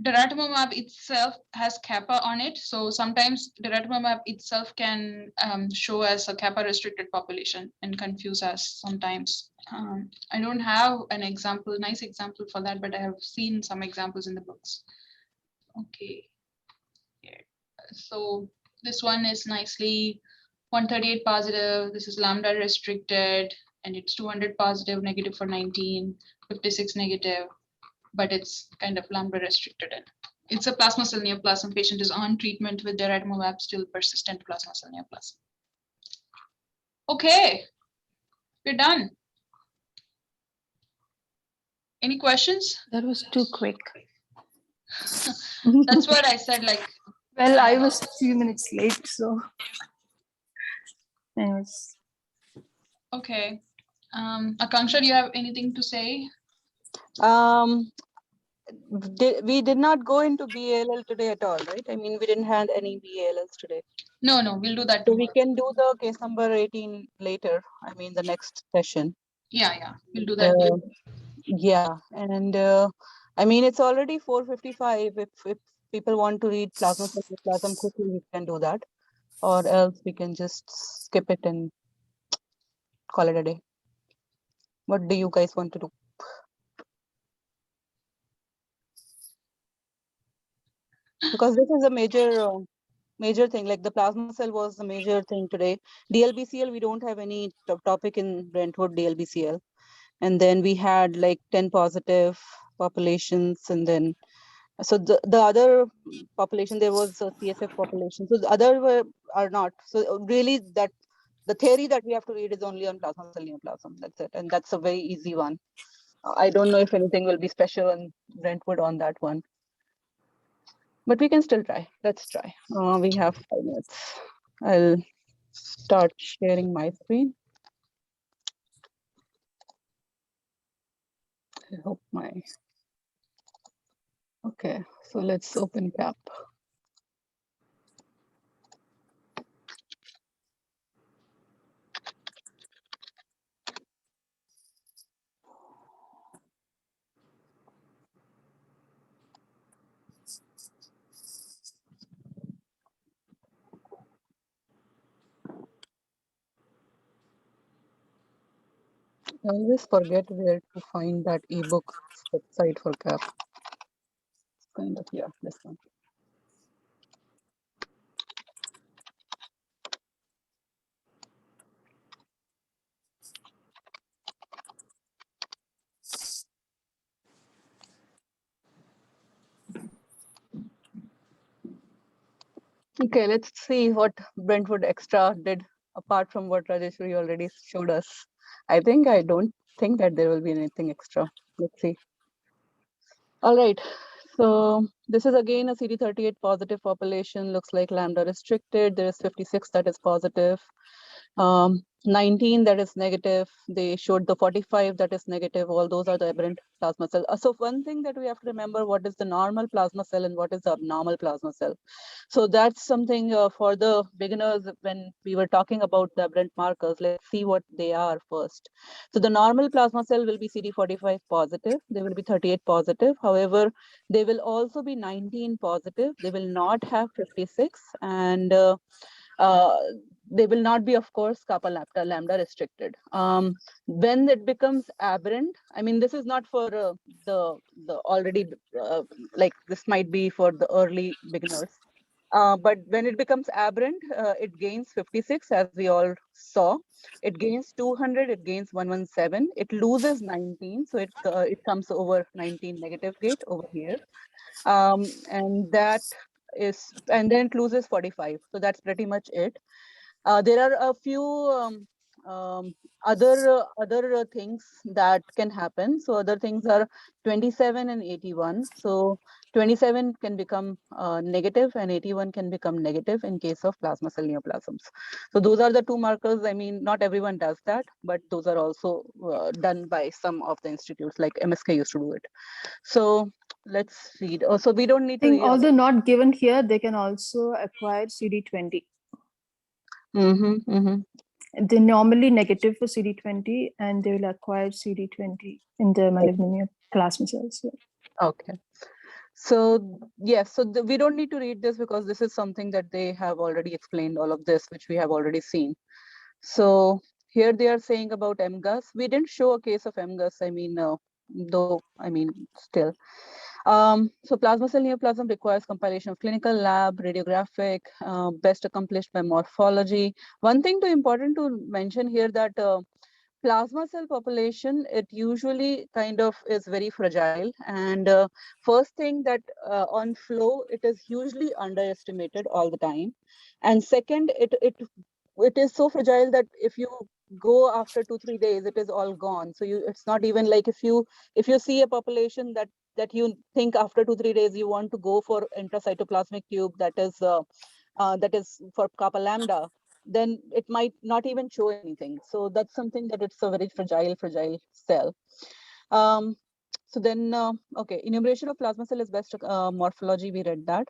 daratumumab itself has kappa on it. So sometimes daratumumab itself can show as a kappa restricted population and confuse us sometimes. I don't have an example, nice example for that, but I have seen some examples in the books. Okay. Here. So this one is nicely 138 positive. This is lambda restricted, and it's 200 positive, negative for 19, 56 negative, but it's kind of lambda restricted. And it's a plasma cell neoplasm. Patient is on treatment with daratumumab, still persistent plasma cell neoplasm. Okay, we're done. Any questions? That was too quick. That's what I said. Like, Well, I was a few minutes late, so. Anyways. okay. Akanksha, do you have anything to say? We did not go into BALL today at all, right? I mean, we didn't have any BALLs today. No, we'll do that So tomorrow. we can do the case number 18 later. I mean, the next session. Yeah, we'll do that. Yeah, and I mean, it's already 4:55. If people want to read plasma cytoplasm quickly, we can do that, or else we can just skip it and call it a day. What do you guys want to do? Because this is a major thing. Like the plasma cell was the major thing today. DLBCL, we don't have any topic in Brent Wood DLBCL, and then we had like 10 positive populations, and then so the other population, there was a CSF population. So the other are not. So really that the theory that we have to read is only on plasma cell neoplasm. That's it. And that's a very easy one. I don't know if anything will be special in Brentwood on that one. But we can still try. Let's try. We have 5 minutes. I'll start sharing my screen. I hope my... Okay, so let's open CAP. I always forget where to find that ebook website for CAP. Kind of, yeah, this one. Okay, let's see what Brentwood Extra did apart from what Rajeshwari already showed us. I don't think that there will be anything extra. Let's see. All right. So this is again a CD38 positive population. Looks like lambda restricted. There is 56 that is positive. 19 that is negative. They showed the 45 that is negative. All those are the aberrant plasma cell. So one thing that we have to remember, what is the normal plasma cell and what is the abnormal plasma cell. So that's something for the beginners. When we were talking about the aberrant markers, let's see what they are first. So the normal plasma cell will be CD45 positive. They will be 38 positive. However, they will also be 19 positive. They will not have 56, and they will not be, of course, kappa lambda restricted. When it becomes aberrant, I mean, this is not for the already, like this might be for the early beginners. But when it becomes aberrant, it gains 56, as we all saw. It gains 200, it gains 117. It loses 19, so it comes over 19 negative gate over here. And that is, and then it loses 45. So that's pretty much it. There are a few other things that can happen. So other things are 27 and 81. So 27 can become negative and 81 can become negative in case of plasma cell neoplasms. So those are the two markers. I mean, not everyone does that, but those are also done by some of the institutes, like MSK used to do it. So let's read. Oh, so we don't need to read. Although not given here, they can also acquire CD20. They're normally negative for CD20 and they will acquire CD20 in the malignant plasma cells. Yeah. Okay. So yes, so we don't need to read this because this is something that they have already explained, all of this, which we have already seen. So here they are saying about MGUS. We didn't show a case of MGUS, I mean, though, I mean, still. So plasma cell neoplasm requires compilation of clinical lab, radiographic, best accomplished by morphology. One thing important to mention here that plasma cell population, it usually kind of is very fragile. And first thing that on flow, it is hugely underestimated all the time. And second, it is so fragile that if you go after 2-3 days, it is all gone. So it's not even like if you see a population that you think after 2-3 days you want to go for intracytoplasmic tube that is for kappa lambda, then it might not even show anything. So that's something that it's a very fragile cell. So then, okay, enumeration of plasma cell is best morphology, we read that.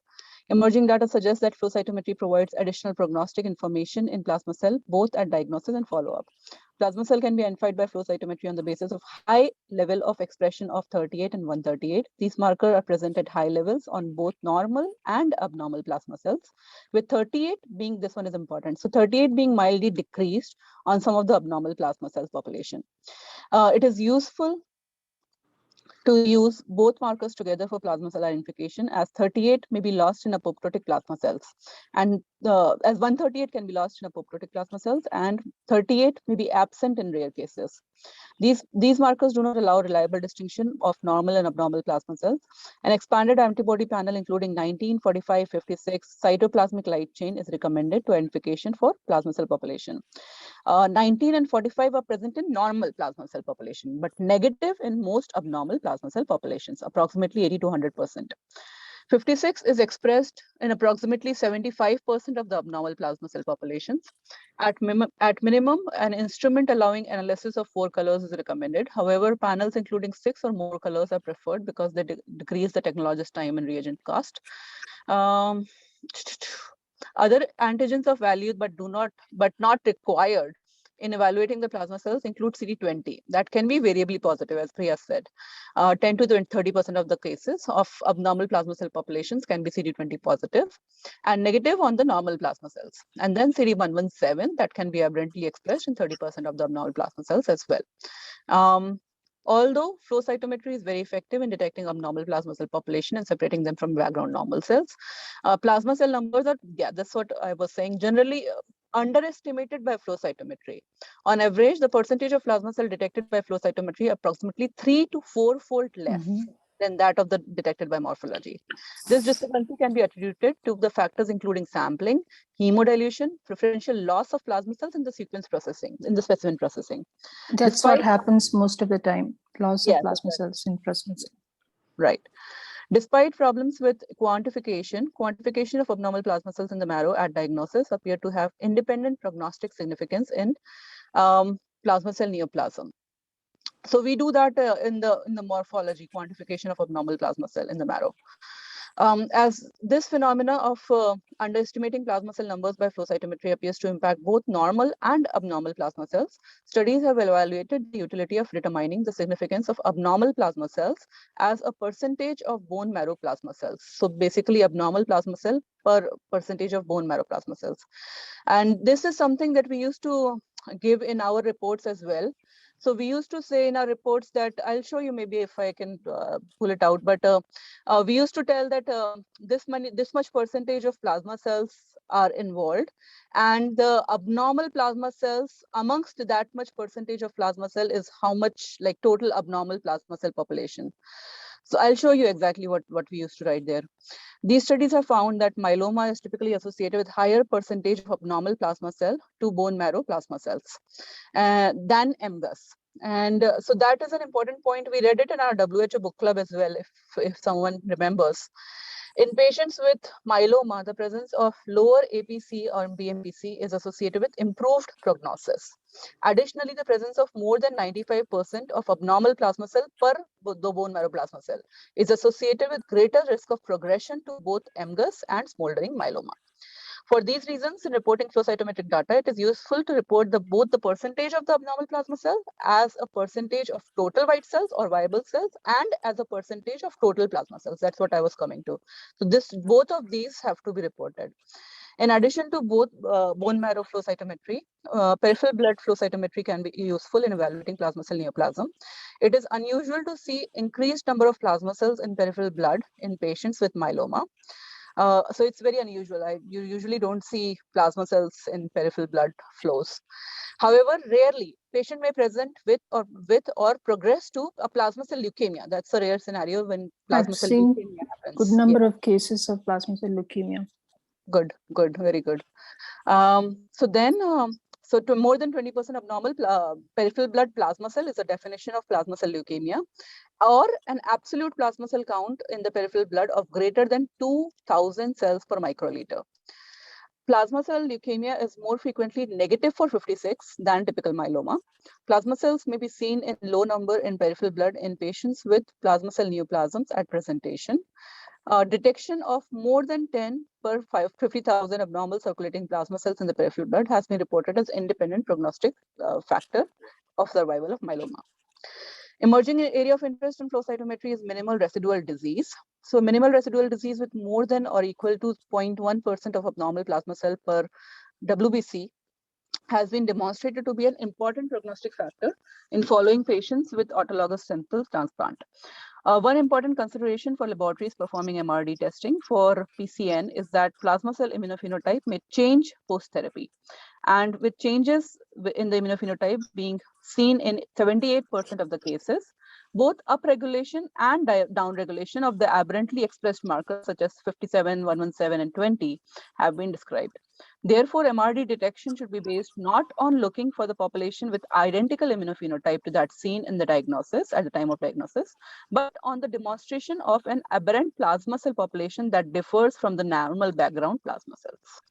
Emerging data suggests that flow cytometry provides additional prognostic information in plasma cell, both at diagnosis and follow-up. Plasma cell can be identified by flow cytometry on the basis of high level of expression of 38 and 138. These markers are present at high levels on both normal and abnormal plasma cells, with 38 being, this one is important, so 38 being mildly decreased on some of the abnormal plasma cells population. It is useful to use both markers together for plasma cell identification, as 38 may be lost in apoptotic plasma cells, and as 138 can be lost in apoptotic plasma cells, and 38 may be absent in rare cases. These markers do not allow reliable distinction of normal and abnormal plasma cells. An expanded antibody panel including 19, 45, 56 cytoplasmic light chain is recommended to identification for plasma cell population. 19 and 45 are present in normal plasma cell population, but negative in most abnormal plasma cell populations, approximately 80 to 100%. 56 is expressed in approximately 75% of the abnormal plasma cell populations. At minimum, an instrument allowing analysis of 4 colors is recommended. However, panels including 6 or more colors are preferred because they decrease the technologist's time and reagent cost. Other antigens of value but not required in evaluating the plasma cells include CD20. That can be variably positive, as Priya said. 10 to 30% of the cases of abnormal plasma cell populations can be CD20 positive and negative on the normal plasma cells. And then CD117, that can be aberrantly expressed in 30% of the abnormal plasma cells as well. Although flow cytometry is very effective in detecting abnormal plasma cell population and separating them from background normal cells, plasma cell numbers are, yeah, that's what I was saying, generally underestimated by flow cytometry. On average, the percentage of plasma cell detected by flow cytometry approximately 3 to 4-fold less than that of the detected by morphology. This discrepancy can be attributed to the factors including sampling, hemodilution, preferential loss of plasma cells in the sequence processing, in the specimen processing. That's what happens most of the time, loss of plasma cells in plasma cells. Right. Despite problems with quantification of abnormal plasma cells in the marrow at diagnosis appear to have independent prognostic significance in plasma cell neoplasm. So we do that in the morphology, quantification of abnormal plasma cell in the marrow. As this phenomena of underestimating plasma cell numbers by flow cytometry appears to impact both normal and abnormal plasma cells, studies have evaluated the utility of determining the significance of abnormal plasma cells as a percentage of bone marrow plasma cells. So basically abnormal plasma cell per percentage of bone marrow plasma cells. And this is something that we used to give in our reports as well. So we used to say in our reports that, I'll show you maybe if I can pull it out, but we used to tell that this much percentage of plasma cells are involved, and the abnormal plasma cells amongst that much percentage of plasma cell is how much, like, total abnormal plasma cell population. So I'll show you exactly what we used to write there. These studies have found that myeloma is typically associated with higher percentage of abnormal plasma cell to bone marrow plasma cells than MGUS. And so that is an important point. We read it in our WHO book club as well, if someone remembers. In patients with myeloma, the presence of lower APC or BMPC is associated with improved prognosis. Additionally, the presence of more than 95% of abnormal plasma cell per the bone marrow plasma cell is associated with greater risk of progression to both MGUS and smoldering myeloma. For these reasons, in reporting flow cytometric data, it is useful to report both the percentage of the abnormal plasma cell as a percentage of total white cells or viable cells and as a percentage of total plasma cells. That's what I was coming to. So both of these have to be reported. In addition to both bone marrow flow cytometry, peripheral blood flow cytometry can be useful in evaluating plasma cell neoplasm. It is unusual to see increased number of plasma cells in peripheral blood in patients with myeloma. So it's very unusual. You usually don't see plasma cells in peripheral blood flows. However, rarely patient may present with or progress to a plasma cell leukemia. That's a rare scenario when plasma cell leukemia happens. Good number of cases of plasma cell leukemia. Good, very good. So to more than 20% abnormal peripheral blood plasma cell is a definition of plasma cell leukemia, or an absolute plasma cell count in the peripheral blood of greater than 2,000 cells per microliter. Plasma cell leukemia is more frequently negative for 56 than typical myeloma. Plasma cells may be seen in low number in peripheral blood in patients with plasma cell neoplasms at presentation. Detection of more than 10 per 50,000 abnormal circulating plasma cells in the peripheral blood has been reported as independent prognostic factor of survival of myeloma. Emerging area of interest in flow cytometry is minimal residual disease. So minimal residual disease with more than or equal to 0.1% of abnormal plasma cell per WBC has been demonstrated to be an important prognostic factor in following patients with autologous stem cell transplant. One important consideration for laboratories performing MRD testing for PCN is that plasma cell immunophenotype may change post-therapy. And with changes in the immunophenotype being seen in 78% of the cases, both upregulation and downregulation of the aberrantly expressed markers such as 57, 117, and 20 have been described. Therefore, MRD detection should be based not on looking for the population with identical immunophenotype to that seen in the diagnosis at the time of diagnosis, but on the demonstration of an aberrant plasma cell population that differs from the normal background plasma cells.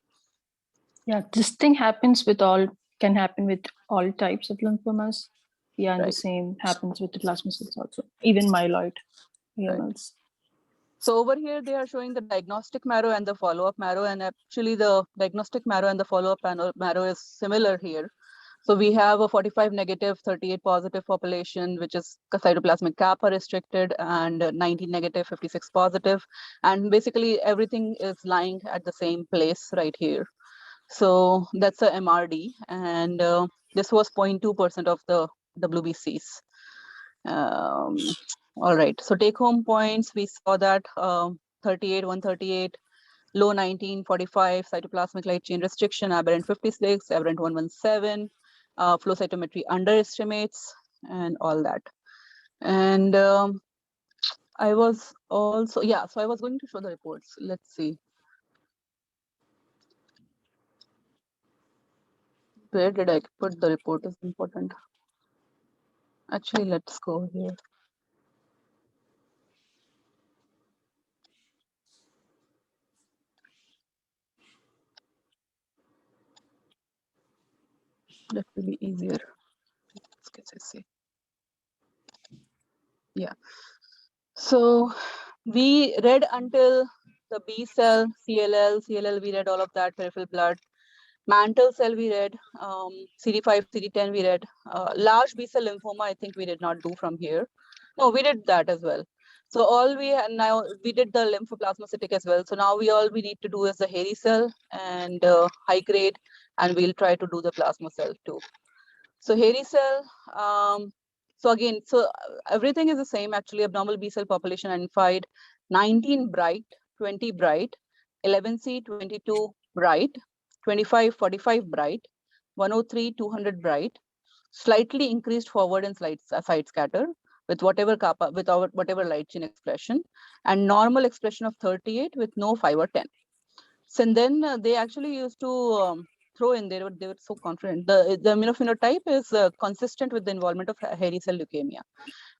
Yeah, this thing can happen with all types of lymphomas. Yeah, and right. The same happens with the plasma cells also, even myeloid AMLs. Right. So over here, they are showing the diagnostic marrow and the follow-up marrow, and actually the diagnostic marrow and the follow-up marrow is similar here. So we have a 45 negative, 38 positive population, which is cytoplasmic kappa restricted, and 19 negative, 56 positive. And basically everything is lying at the same place right here. So that's a MRD, and this was 0.2% of the WBCs. All right, so take home points, we saw that 38, 138, low 19, 45, cytoplasmic light chain restriction, aberrant 56, aberrant 117, flow cytometry underestimates, and all that. And I was also, so I was going to show the reports. Let's see. Where did I put the report is important. Actually, let's go here. That will be easier. Yeah. So we read until the B cell, CLL, we read all of that, peripheral blood. Mantle cell we read, CD5, CD10 we read. Large B cell lymphoma, I think we did not do from here. No, we did that as well. So all we did the lymphoplasmacytic as well. So now all we need to do is the hairy cell and high grade, and we'll try to do the plasma cell too. So hairy cell, so again, everything is the same actually. Abnormal B cell population identified, 19 bright, 20 bright, 11C, 22 bright, 25, 45 bright, 103, 200 bright, slightly increased forward and side scatter with whatever kappa, with our whatever light chain expression, and normal expression of 38 with no 5 or 10. So then they actually used to throw in, they were so confident. The immunophenotype is consistent with the involvement of hairy cell leukemia.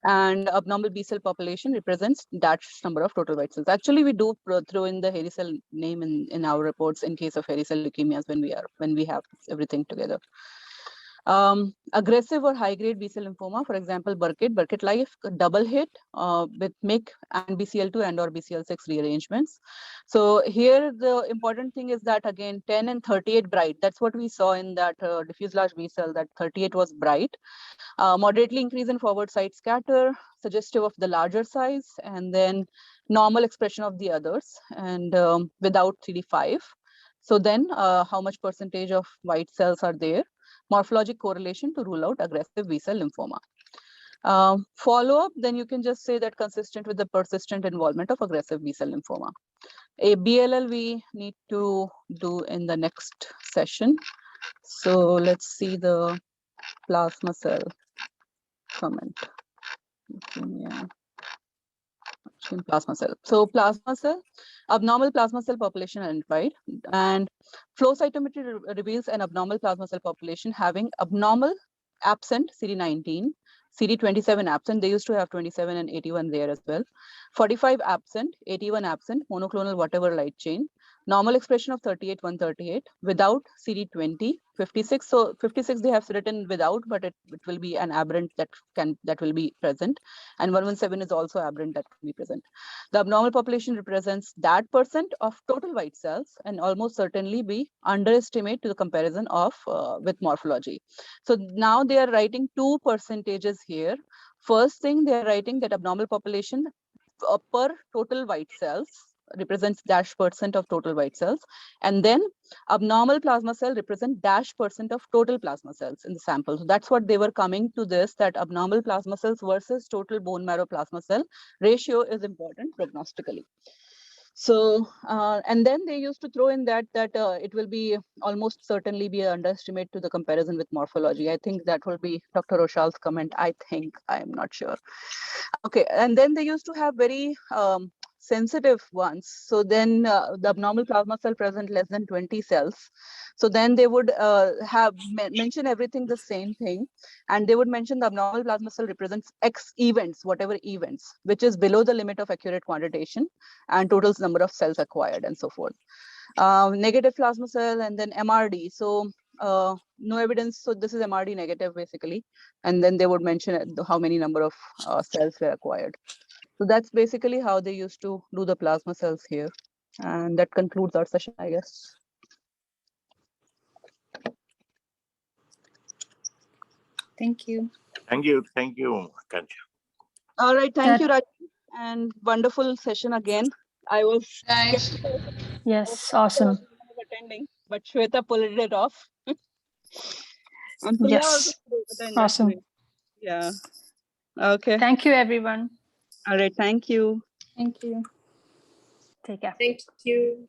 And abnormal B cell population represents that number of total white cells. Actually, we do throw in the hairy cell name in our reports in case of hairy cell leukemias when we have everything together. Aggressive or high-grade B-cell lymphoma, for example, Burkitt Life, double hit with MYC and BCL2 and or BCL6 rearrangements. So here the important thing is that again 10 and 38 bright. That's what we saw in that diffuse large B-cell, that 38 was bright. Moderately increase in forward side scatter, suggestive of the larger size, and then normal expression of the others, and without CD5. So then how much percentage of white cells are there? Morphologic correlation to rule out aggressive B-cell lymphoma. Follow-up, then you can just say that consistent with the persistent involvement of aggressive B-cell lymphoma. A BLL we need to do in the next session. So let's see the plasma cell comment. Yeah. Plasma cell. So plasma cell, abnormal plasma cell population identified, and flow cytometry reveals an abnormal plasma cell population having abnormal absent CD19, CD27 absent. They used to have 27 and 81 there as well. 45 absent, 81 absent, monoclonal whatever light chain. Normal expression of 38, 138 without CD20, 56. So 56 they have written without, but it will be an aberrant that will be present. And 117 is also aberrant that can be present. The abnormal population represents that percent of total white cells and almost certainly be underestimate to the comparison of with morphology. So now they are writing 2 percentages here. First thing, they are writing that abnormal population per total white cells represents -% of total white cells, and then abnormal plasma cell represent -% of total plasma cells in the sample. So that's what they were coming to this, that abnormal plasma cells versus total bone marrow plasma cell ratio is important prognostically. So and then they used to throw in that it will be almost certainly be an underestimate to the comparison with morphology. I think that will be Dr. Roshal's comment. I'm not sure. Okay, and then they used to have very sensitive ones. So then the abnormal plasma cell present less than 20 cells. So then they would have mention everything the same thing, and they would mention the abnormal plasma cell represents X events, whatever events, which is below the limit of accurate quantitation and total number of cells acquired and so forth. Negative plasma cell and then MRD. So no evidence. So this is MRD negative basically, and then they would mention how many number of cells were acquired. So that's basically how they used to do the plasma cells here. And that concludes our session, I guess. Thank you. Thank you. Thank you, Kancha. All right. Thank you, Raj. And wonderful session again. I was Thanks. Yes, awesome. attending, but Shweta pulled it off. And Priya also attended. Awesome. Yeah. Okay. Thank you, everyone. All right. Thank you. Thank you. Take care. Thank you.